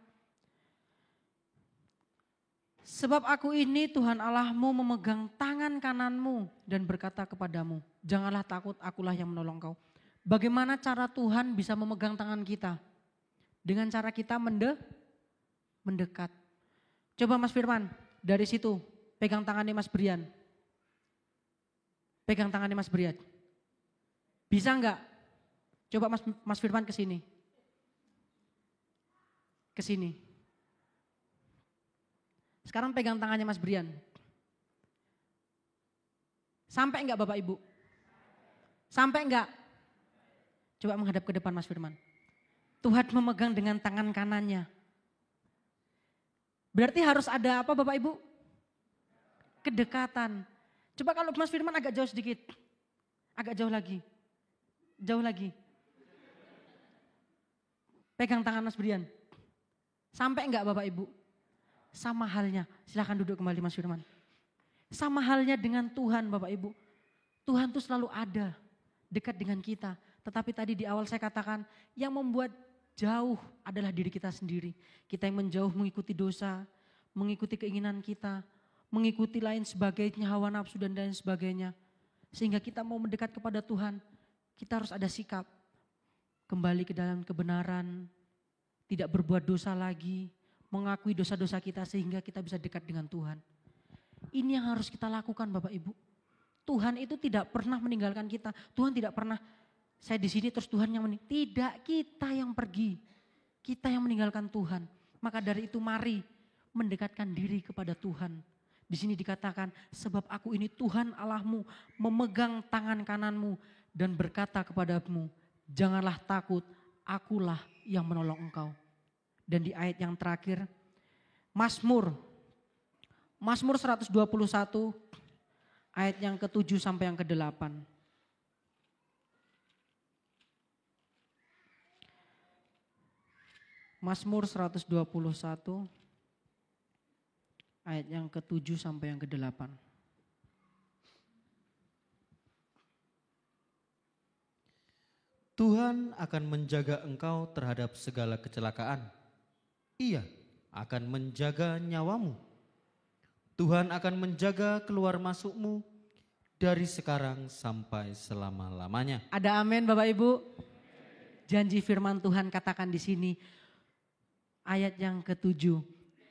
sebab aku ini Tuhan Allahmu memegang tangan kananmu dan berkata kepadamu, janganlah takut, akulah yang menolong kau. Bagaimana cara Tuhan bisa memegang tangan kita? Dengan cara kita mendekat. Coba Mas Firman, dari situ pegang tangannya Mas Brian. Pegang tangannya Mas Brian. Bisa enggak? Coba Mas Firman ke sini. Ke sini. Sekarang pegang tangannya Mas Brian. Sampai enggak Bapak Ibu? Sampai enggak? Coba menghadap ke depan Mas Firman. Tuhan memegang dengan tangan kanannya. Berarti harus ada apa Bapak Ibu? Kedekatan. Coba kalau Mas Firman agak jauh sedikit. Agak jauh lagi. Jauh lagi. Pegang tangan Mas Brian. Sampai enggak Bapak Ibu? Sama halnya, silakan duduk kembali Mas Firman. Sama halnya dengan Tuhan Bapak Ibu. Tuhan itu selalu ada, dekat dengan kita. Tetapi tadi di awal saya katakan, yang membuat jauh adalah diri kita sendiri. Kita yang menjauh mengikuti dosa, mengikuti keinginan kita, mengikuti lain sebagainya, hawa nafsu dan lain sebagainya. Sehingga kita mau mendekat kepada Tuhan, kita harus ada sikap. Kembali ke dalam kebenaran, tidak berbuat dosa lagi, mengakui dosa-dosa kita sehingga kita bisa dekat dengan Tuhan. Ini yang harus kita lakukan Bapak Ibu. Tuhan itu tidak pernah meninggalkan kita. Tuhan tidak pernah, saya di sini terus Tuhan yang meninggalkan. Tidak, kita yang pergi. Kita yang meninggalkan Tuhan. Maka dari itu mari mendekatkan diri kepada Tuhan. Di sini dikatakan, sebab aku ini Tuhan Allahmu, memegang tangan kananmu dan berkata kepadamu, janganlah takut, akulah yang menolong engkau. Dan di ayat yang terakhir, Mazmur 121 ayat yang ke-7 sampai yang ke-8. Mazmur 121 ayat yang ke-7 sampai yang ke-8. Tuhan akan menjaga engkau terhadap segala kecelakaan. Ia akan menjaga nyawamu. Tuhan akan menjaga keluar masukmu dari sekarang sampai selama-lamanya. Ada amin Bapak Ibu? janji firman Tuhan katakan di sini. Ayat yang ke-7.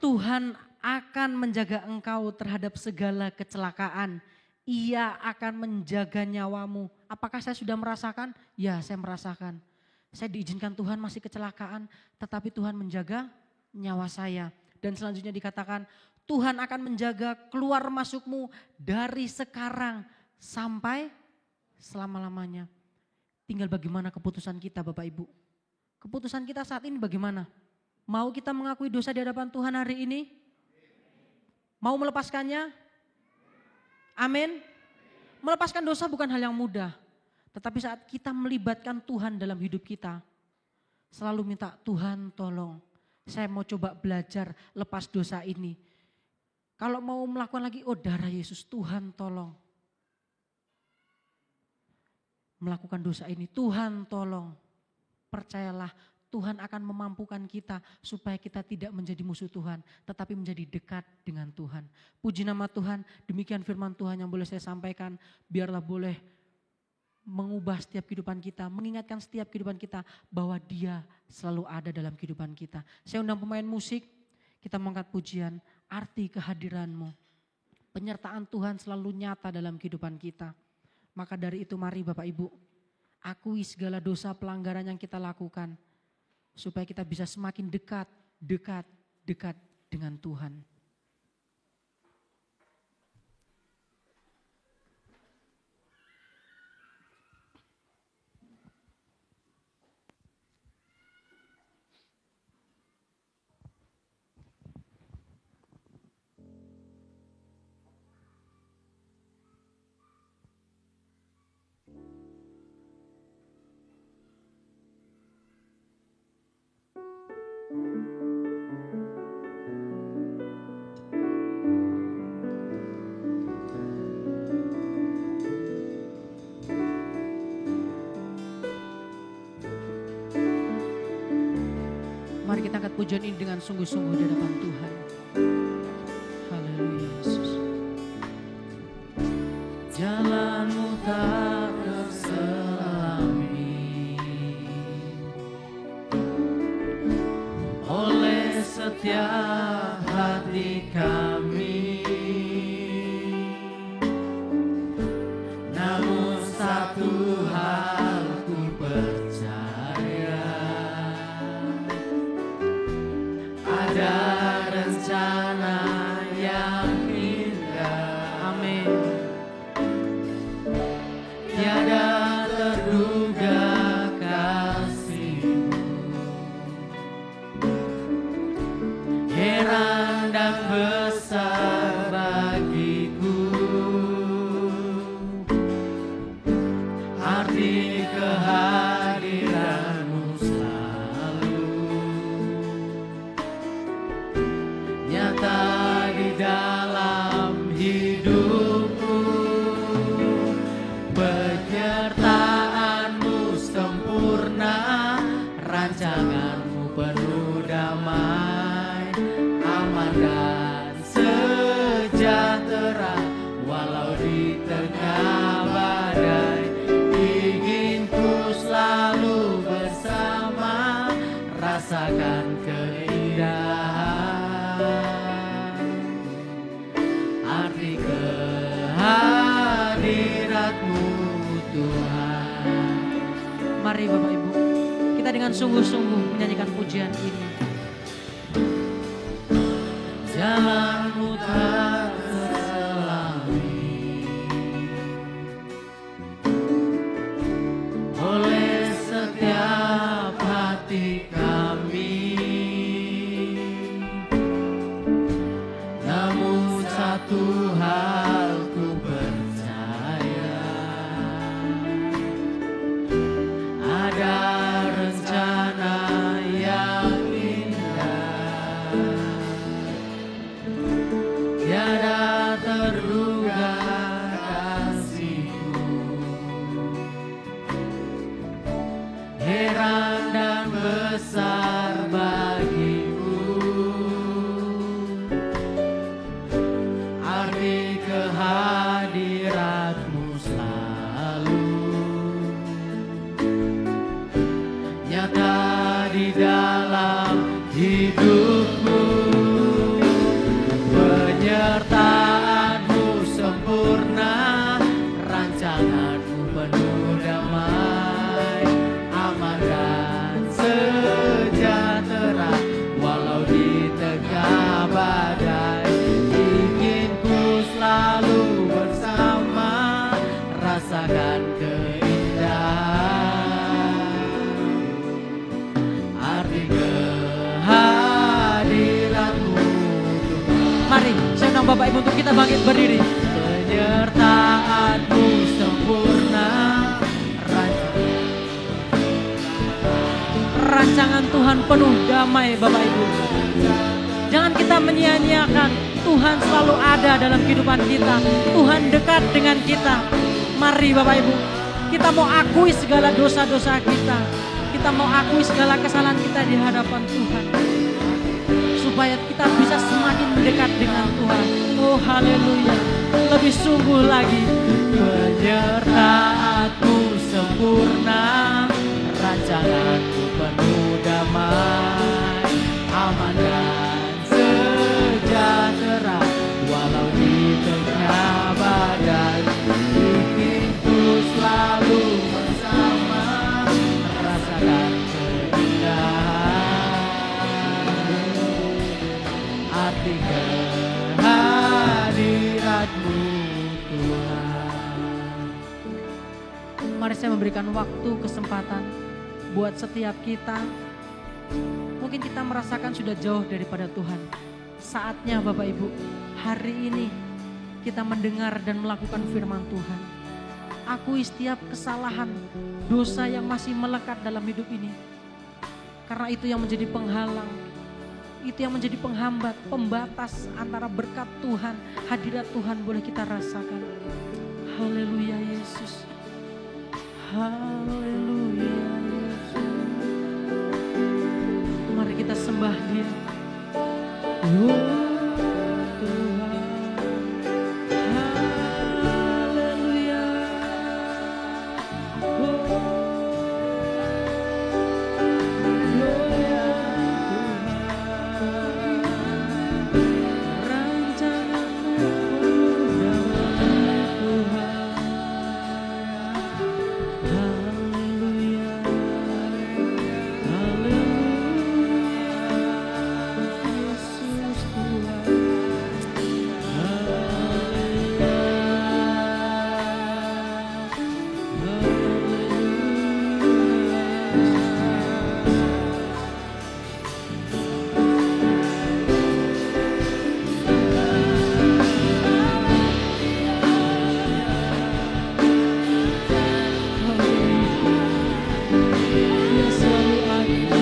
Tuhan akan menjaga engkau terhadap segala kecelakaan. Ia akan menjaga nyawamu. Apakah saya sudah merasakan? Ya, saya merasakan. Saya diizinkan Tuhan masih kecelakaan, tetapi Tuhan menjaga nyawa saya. Dan selanjutnya dikatakan, Tuhan akan menjaga keluar masukmu dari sekarang sampai selama-lamanya. Tinggal bagaimana keputusan kita Bapak Ibu. Keputusan kita saat ini bagaimana? Mau kita mengakui dosa di hadapan Tuhan hari ini? Mau melepaskannya? Amin. Melepaskan dosa bukan hal yang mudah. Tetapi saat kita melibatkan Tuhan dalam hidup kita, selalu minta Tuhan tolong. Saya mau coba belajar lepas dosa ini. Kalau mau melakukan lagi, oh darah Yesus, Tuhan tolong. Melakukan dosa ini, Tuhan tolong. Percayalah, Tuhan akan memampukan kita supaya kita tidak menjadi musuh Tuhan, tetapi menjadi dekat dengan Tuhan. Puji nama Tuhan, demikian firman Tuhan yang boleh saya sampaikan. Biarlah boleh mengubah setiap kehidupan kita, mengingatkan setiap kehidupan kita bahwa Dia selalu ada dalam kehidupan kita. Saya undang pemain musik, kita mengangkat pujian, arti kehadiran-Mu. Penyertaan Tuhan selalu nyata dalam kehidupan kita. Maka dari itu mari Bapak Ibu, akui segala dosa pelanggaran yang kita lakukan, supaya kita bisa semakin dekat dengan Tuhan. Mari kita angkat pujian ini dengan sungguh-sungguh di hadapan Tuhan. Haleluya Yesus. Jalanmu tak terselami oleh setiap hati kami. Namun satu hal ku percaya, ada rencana yang indah. Amin. Tiada terduga kasih-Mu, heran dan besar bagiku. Arti kehadiran-Mu selalu nyata di dalam hidupku. Penyertaan-Mu sempurna, rancangan-Mu penuh damai, aman dan sejahtera. Walau di tengah badai, inginku selalu bersama, rasakan keindahan arti kehadirat-Mu Tuhan. Mari Bapak Ibu, kita dengan sungguh-sungguh menyanyikan pujian ini. Jalan-Mu tak terselami oleh setiap hati kami. Namun satu hal ku percaya, ada rencana yang indah. Tiada terduga kasih-Mu, heran dan besar bagiku. Arti kehadirat-Mu selalu Ibu untuk kita bangkit berdiri. Penyertaan-Mu sempurna, Rancangan Tuhan penuh damai Bapak Ibu. Jangan kita menyia-nyiakan, Tuhan selalu ada dalam kehidupan kita. Tuhan dekat dengan kita. Mari Bapak Ibu, kita mau akui segala dosa-dosa kita. Kita mau akui segala kesalahan kita di hadapan Tuhan. Supaya kita bisa semakin mendekat dengan Tuhan. Oh haleluya, lebih sungguh lagi. penyertaan-Mu sempurna, rancangan-Mu penuh damai, aman dan sejahtera, walau di tengah badai, inginku selalu bersama, rasakan keindahan, arti kehadirat-Mu Tuhan. Mari saya memberikan waktu, kesempatan buat setiap kita. Mungkin kita merasakan sudah jauh daripada Tuhan. Saatnya Bapak Ibu, hari ini kita mendengar dan melakukan firman Tuhan. Akui setiap kesalahan, dosa yang masih melekat dalam hidup ini. Karena itu yang menjadi penghalang, itu yang menjadi penghambat, pembatas antara berkat Tuhan, hadirat Tuhan boleh kita rasakan. Haleluya Yesus. Haleluya Yesus. Mari kita sembah Dia. Oh Tuhan. Haleluya. Oh Haleluya Tuhan. Rancangan-Mu damai Tuhan. Haleluya, haleluya, Yesus Tuhan. Haleluya, Dia selalu ada,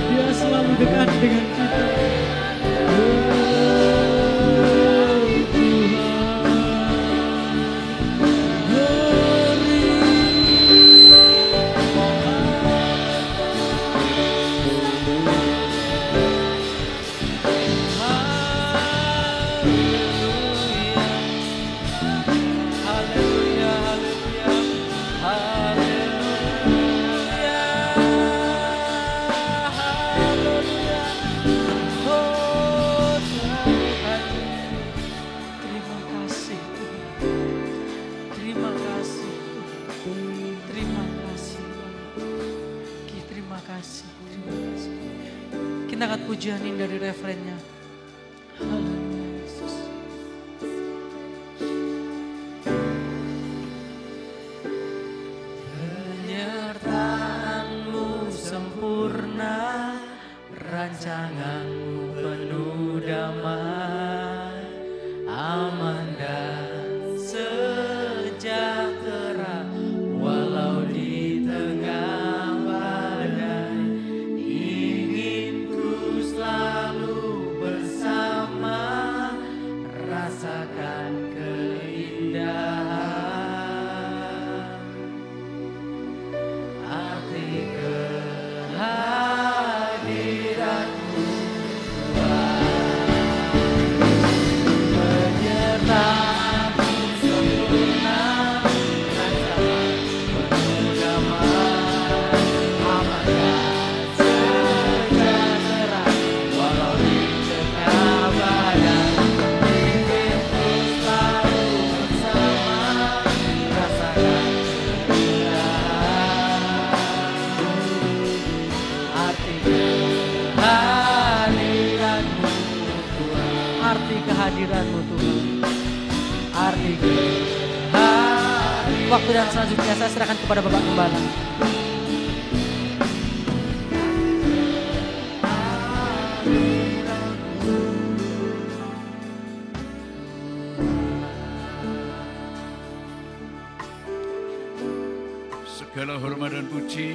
Dia selalu dekat dengan kita. Terima kasih Tuhan. Terima kasih Tuhan. Terima kasih Tuhan. Terima kasih. Terima kasih. Kita angkat pujian ini dari refrennya. Haleluya Yesus. Penyertaan-Mu sempurna, rancangan-Mu penuh damai, aman dan sejahtera, walau di tengah badai, ingin ku selalu bersama, rasakan keindahan, arti kehadirat-Mu penyertaan-Mu sempurna, rancangan-Mu penuh damai, aman dan sejahtera, walau di tengah badai, inginku selalu bersama, rasakan keindahan, arti kehadirat-Mu Tuhan, Arti kehadiran-Mu Tuhan. arti kehadirat. Waktu dan selanjutnya saya serahkan kepada Bapak Gembala. segala hormat dan puji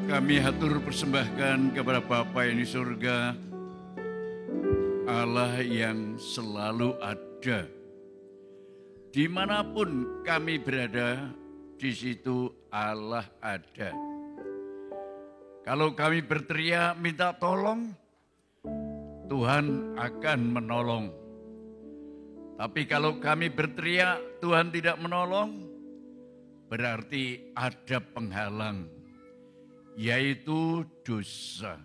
kami hatur persembahkan kepada Bapa yang di surga, Allah yang selalu ada. Dimanapun kami berada, di situ Allah ada. Kalau kami berteriak minta tolong, Tuhan akan menolong. Tapi kalau kami berteriak Tuhan tidak menolong, berarti ada penghalang, yaitu dosa.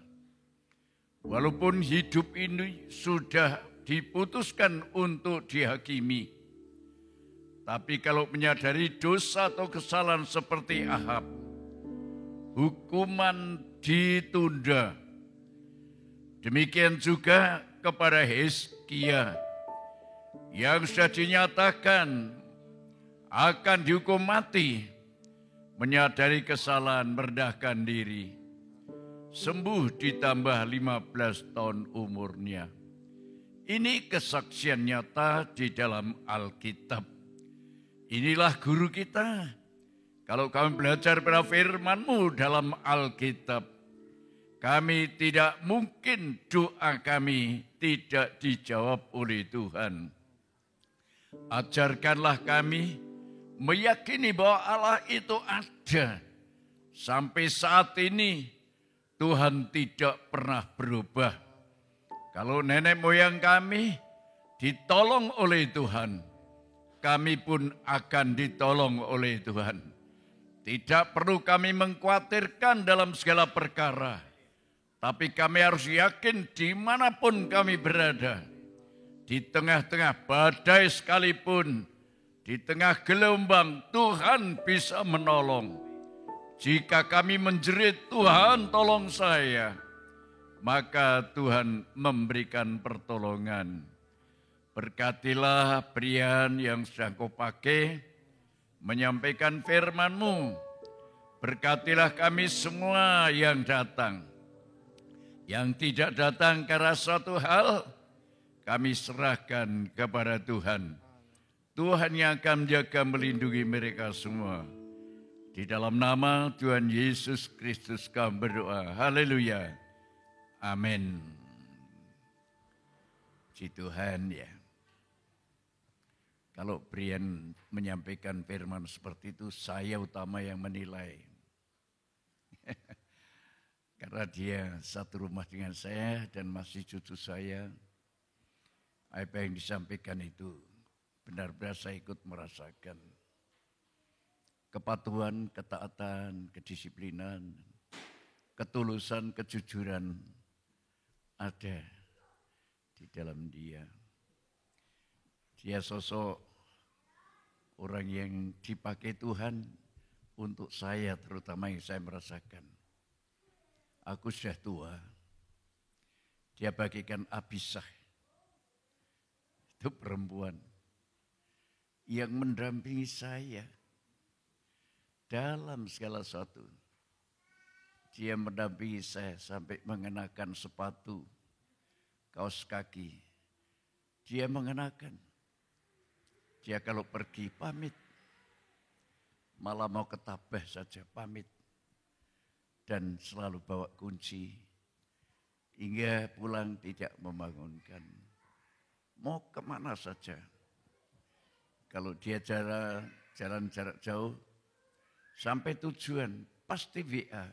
Walaupun hidup ini sudah diputuskan untuk dihakimi, tapi kalau menyadari dosa atau kesalahan seperti Ahab, hukuman ditunda. Demikian juga kepada Hizkia yang sudah dinyatakan akan dihukum mati, menyadari kesalahan, merendahkan diri, sembuh ditambah 15 tahun umurnya. Ini kesaksian nyata di dalam Alkitab. Inilah guru kita. Kalau kami belajar pada firman-Mu dalam Alkitab, kami tidak mungkin doa kami tidak dijawab oleh Tuhan. Ajarkanlah kami meyakini bahwa Allah itu ada. Sampai saat ini Tuhan tidak pernah berubah. Kalau nenek moyang kami ditolong oleh Tuhan, kami pun akan ditolong oleh Tuhan. Tidak perlu kami mengkhawatirkan dalam segala perkara. Tapi kami harus yakin dimanapun kami berada, di tengah-tengah badai sekalipun, di tengah gelombang, Tuhan bisa menolong. Jika kami menjerit, Tuhan tolong saya, maka Tuhan memberikan pertolongan. Berkatilah Brian yang sedang Kau pakai, menyampaikan firman-Mu. Berkatilah kami semua yang datang. Yang tidak datang karena suatu hal, kami serahkan kepada Tuhan. Tuhan yang akan menjaga melindungi mereka semua. Di dalam nama Tuhan Yesus Kristus kami berdoa. Haleluya. Amin. Puji Tuhan ya. Kalau Brian menyampaikan firman seperti itu, saya utama yang menilai. Karena dia satu rumah dengan saya dan masih cucu saya. Apa yang disampaikan itu benar-benar saya ikut merasakan. Kepatuhan, ketaatan, kedisiplinan, ketulusan, kejujuran ada di dalam dia. Dia sosok orang yang dipakai Tuhan untuk saya, terutama yang saya merasakan. Aku sudah tua, dia bagikan Abisah, itu perempuan yang mendampingi saya dalam segala sesuatu. Dia mendampingi saya sampai mengenakan sepatu, kaos kaki. Dia mengenakan. Dia kalau pergi pamit, malah mau ketabah saja pamit. Dan selalu bawa kunci, hingga pulang tidak membangunkan. Mau kemana saja. Kalau dia jalan jarak jauh, sampai tujuan, pasti WA.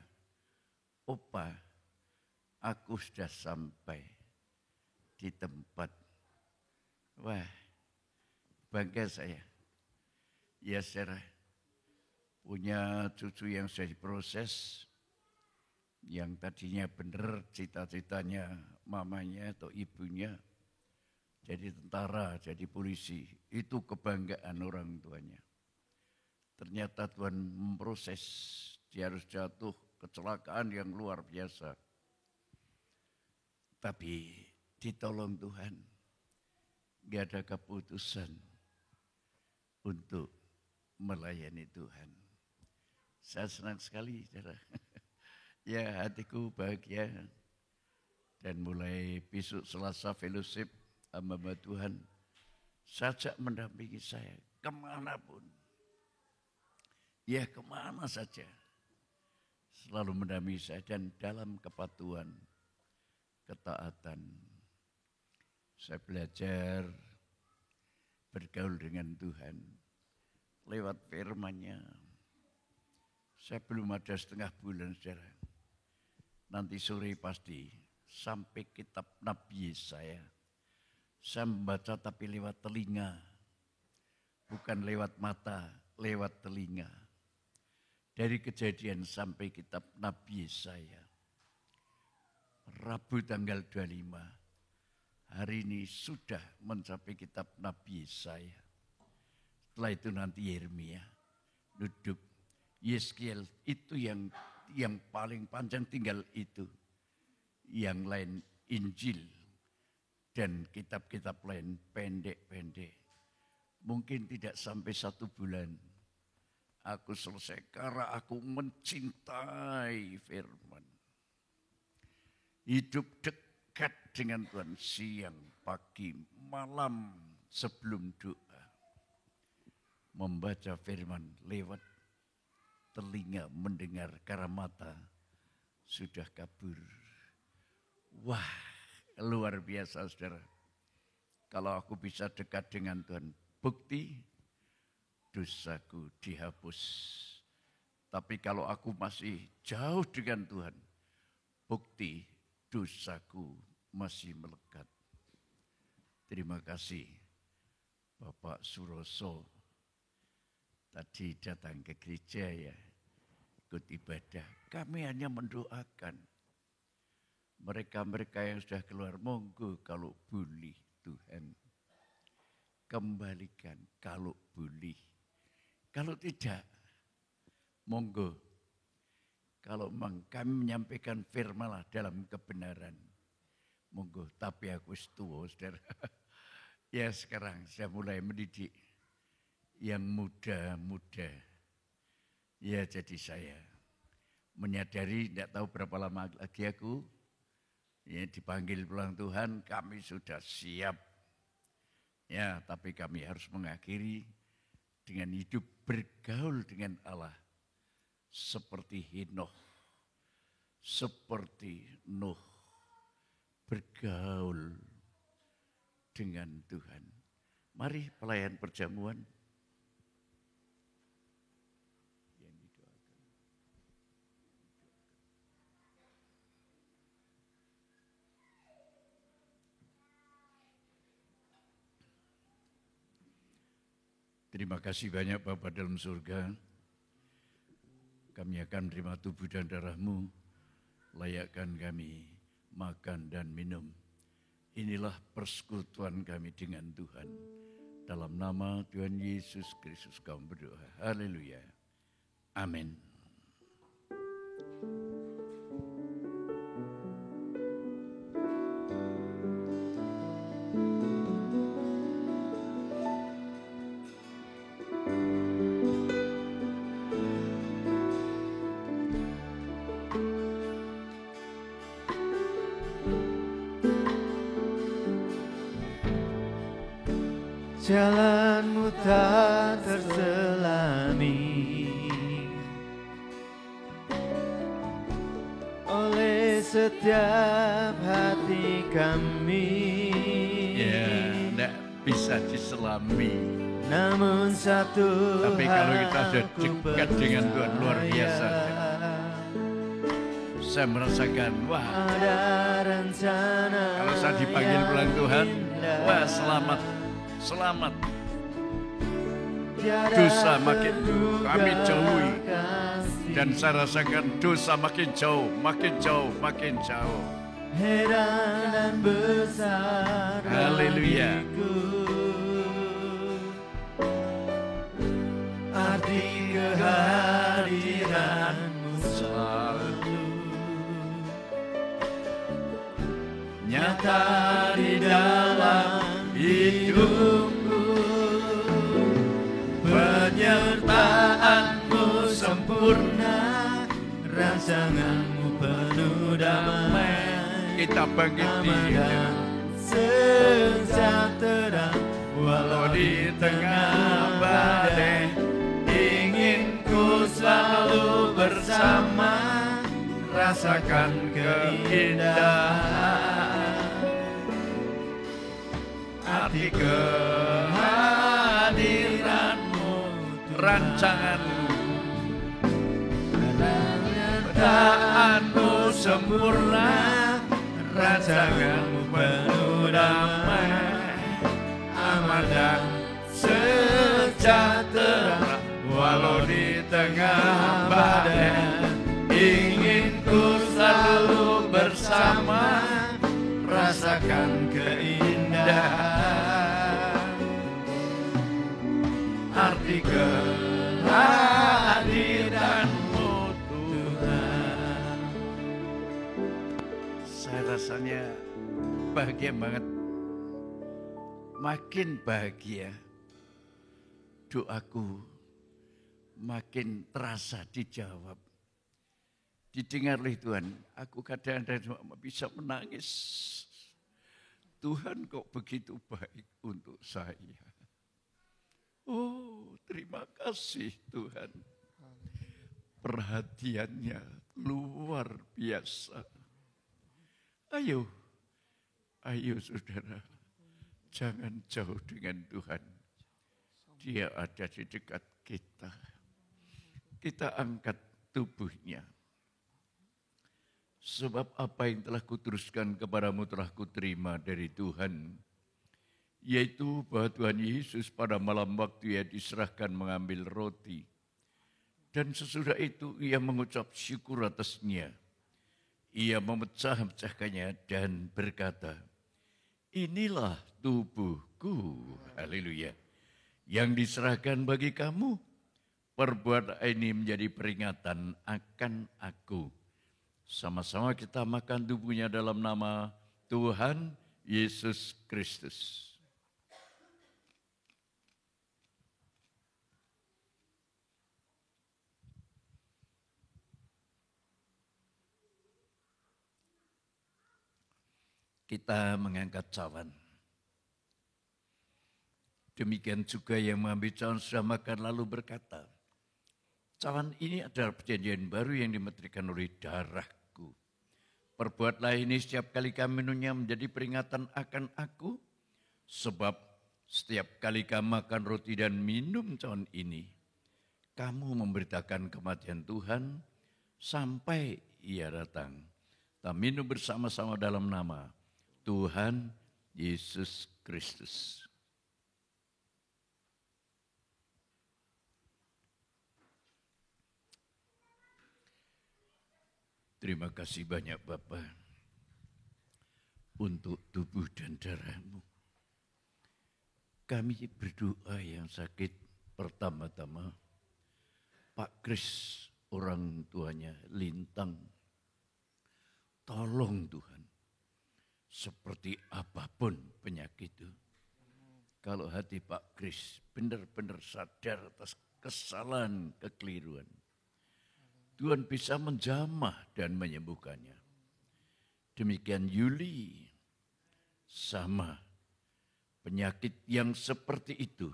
Opa, aku sudah sampai di tempat. Wah, bangga saya. Ya saudara, punya cucu yang sudah diproses, yang tadinya benar cita-citanya mamanya atau ibunya jadi tentara, jadi polisi, itu kebanggaan orang tuanya. Ternyata Tuhan memproses, dia harus jatuh kecelakaan yang luar biasa. Tapi ditolong Tuhan, gak ada keputusan untuk melayani Tuhan. Saya senang sekali, saudara. Ya, hatiku bahagia. Dan mulai besok Selasa fellowship sama Tuhan, sajak mendampingi saya kemanapun. ya kemana saja selalu mendampingi saya dan dalam kepatuhan, ketaatan. Saya belajar bergaul dengan Tuhan lewat firman-Nya. Saya belum ada setengah bulan, saudara. Nanti sore pasti sampai kitab Nabi Yesaya. Saya membaca tapi lewat telinga, bukan lewat mata, lewat telinga. Dari Kejadian sampai kitab Nabi Yesaya. Rabu tanggal 25, hari ini sudah mencapai kitab Nabi Yesaya. Setelah itu nanti Yeremia duduk. Yeskiel itu yang paling panjang, tinggal itu. Yang lain Injil dan kitab-kitab lain pendek-pendek. Mungkin tidak sampai 1 bulan. Aku selesai karena aku mencintai firman. Hidup dekat dengan Tuhan siang, pagi, malam sebelum doa. Membaca firman lewat telinga, mendengar karena mata sudah kabur. Wah, luar biasa saudara. Kalau aku bisa dekat dengan Tuhan, bukti dosaku dihapus. Tapi kalau aku masih jauh dengan Tuhan, bukti dosaku masih melekat. Terima kasih Bapak Suroso. Tadi datang ke gereja ya, ikut ibadah. Kami hanya mendoakan. Mereka-mereka yang sudah keluar, monggo kalau boleh Tuhan. Kembalikan kalau boleh. Kalau tidak, monggo. Kalau memang kami menyampaikan firman lah dalam kebenaran. Monggo, tapi aku setua, saudara. Ya sekarang saya mulai mendidik yang muda-muda. Ya jadi saya menyadari, tidak tahu berapa lama lagi aku ya dipanggil pulang Tuhan, kami sudah siap. Ya, tapi kami harus mengakhiri dengan hidup bergaul dengan Allah seperti Henoh, seperti Nuh, bergaul dengan Tuhan. Mari pelayan perjamuan. Terima kasih banyak Bapa dalam surga. Kami akan menerima tubuh dan darah-Mu. Layakkan kami makan dan minum. Inilah persekutuan kami dengan Tuhan. Dalam nama Tuhan Yesus Kristus kami berdoa. Haleluya. Amin. Jalanmu tak terselami oleh setiap hati kami. Ya, tidak bisa diselami. Namun satu tapi kalau kita sudah dekat dengan Tuhan, luar biasa. Saya merasakan, wah, ada rencana. kalau saya dipanggil pulang Tuhan, wah selamat. Selamat. Dosa makin kami jauhi. Dan saya rasakan dosa makin jauh, makin jauh, makin jauh. Heran dan besar. Haleluya. Arti kehadiran-Mu selalu nyata di dalam hidupku, penyertaan-Mu sempurna, rancangan-Mu penuh damai. Kita bangkit dia sejahtera walau di tengah badai, ingin ku selalu bersama, rasakan keindahan. Arti kehadiranmu, rancanganmu, penyertaanmu sempurna, rancanganmu penuh damai, aman dan sejahtera. Walau di tengah badai, ingin ku selalu bersama, rasakan keindahan. Arti kehadiranmu Tuhan. Saya rasanya bahagia banget. Makin bahagia, doaku makin terasa dijawab. Didengar oleh Tuhan. Aku kadang-kadang bisa menangis. Tuhan kok begitu baik untuk saya. Oh, terima kasih Tuhan. Perhatiannya luar biasa. Ayo saudara, jangan jauh dengan Tuhan. Dia ada di dekat kita. Kita angkat tubuhnya. Sebab apa yang telah kuteruskan kepadamu telah kuterima dari Tuhan. Yaitu bahwa Tuhan Yesus pada malam waktu ia diserahkan mengambil roti. Dan sesudah itu ia mengucap syukur atasnya. Ia memecah-mecahkannya dan berkata, inilah tubuhku, haleluya, yang diserahkan bagi kamu. Perbuat ini menjadi peringatan akan aku. Sama-sama kita makan tubuhnya dalam nama Tuhan Yesus Kristus. Kita mengangkat cawan. Demikian juga yang mengambil cawan sudah makan lalu berkata, cawan ini adalah perjanjian baru yang dimeteraikan oleh darahku. Perbuatlah ini setiap kali kamu minumnya menjadi peringatan akan aku. Sebab setiap kali kamu makan roti dan minum cawan ini, kamu memberitakan kematian Tuhan sampai ia datang. Kita minum bersama-sama dalam nama Tuhan Yesus Kristus. Terima kasih banyak Bapa untuk tubuh dan darah-Mu. Kami berdoa yang sakit pertama-tama, Pak Kris orang tuanya Lintang. Tolong Tuhan, seperti apapun penyakit itu. Kalau hati Pak Kris benar-benar sadar atas kesalahan, kekeliruan, Tuhan bisa menjamah dan menyembuhkannya. Demikian Yuli, sama penyakit yang seperti itu,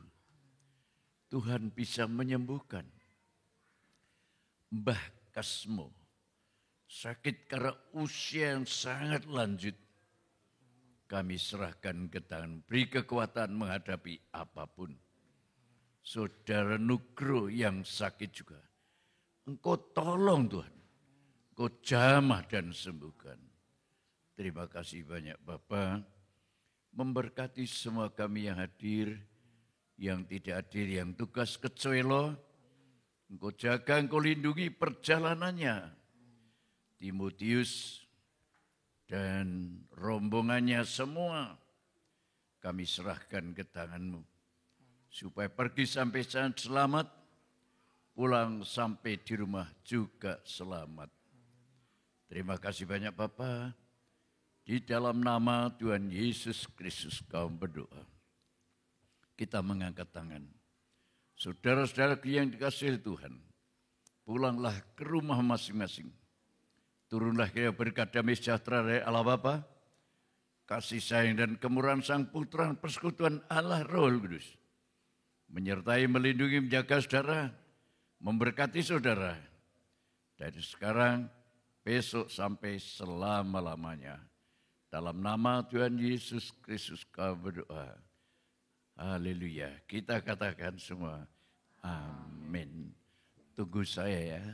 Tuhan bisa menyembuhkan. Mbah Kasmo, sakit karena usia yang sangat lanjut, kami serahkan ke tangan, beri kekuatan menghadapi apapun. Saudara Nugro yang sakit juga, Engkau tolong Tuhan, Engkau jamah dan sembuhkan. Terima kasih banyak Bapa, memberkati semua kami yang hadir, yang tidak hadir, yang tugas ke Coelo. Engkau jaga, Engkau lindungi perjalanannya. Timotius dan rombongannya semua kami serahkan ke tangan-Mu. Supaya pergi sampai sana selamat, pulang sampai di rumah juga selamat. Terima kasih banyak Bapa. Di dalam nama Tuhan Yesus Kristus kami berdoa. Kita mengangkat tangan. Saudara-saudara yang dikasihi Tuhan, pulanglah ke rumah masing-masing. Turunlah kiranya berkat damai sejahtera dari Allah Bapa, kasih sayang dan kemurahan Sang Putra, persekutuan Allah Roh Kudus, menyertai, melindungi, menjaga saudara, memberkati saudara dari sekarang, besok sampai selama-lamanya. Dalam nama Tuhan Yesus Kristus kami berdoa. Haleluya. Kita katakan semua, amin. Tunggu saya ya.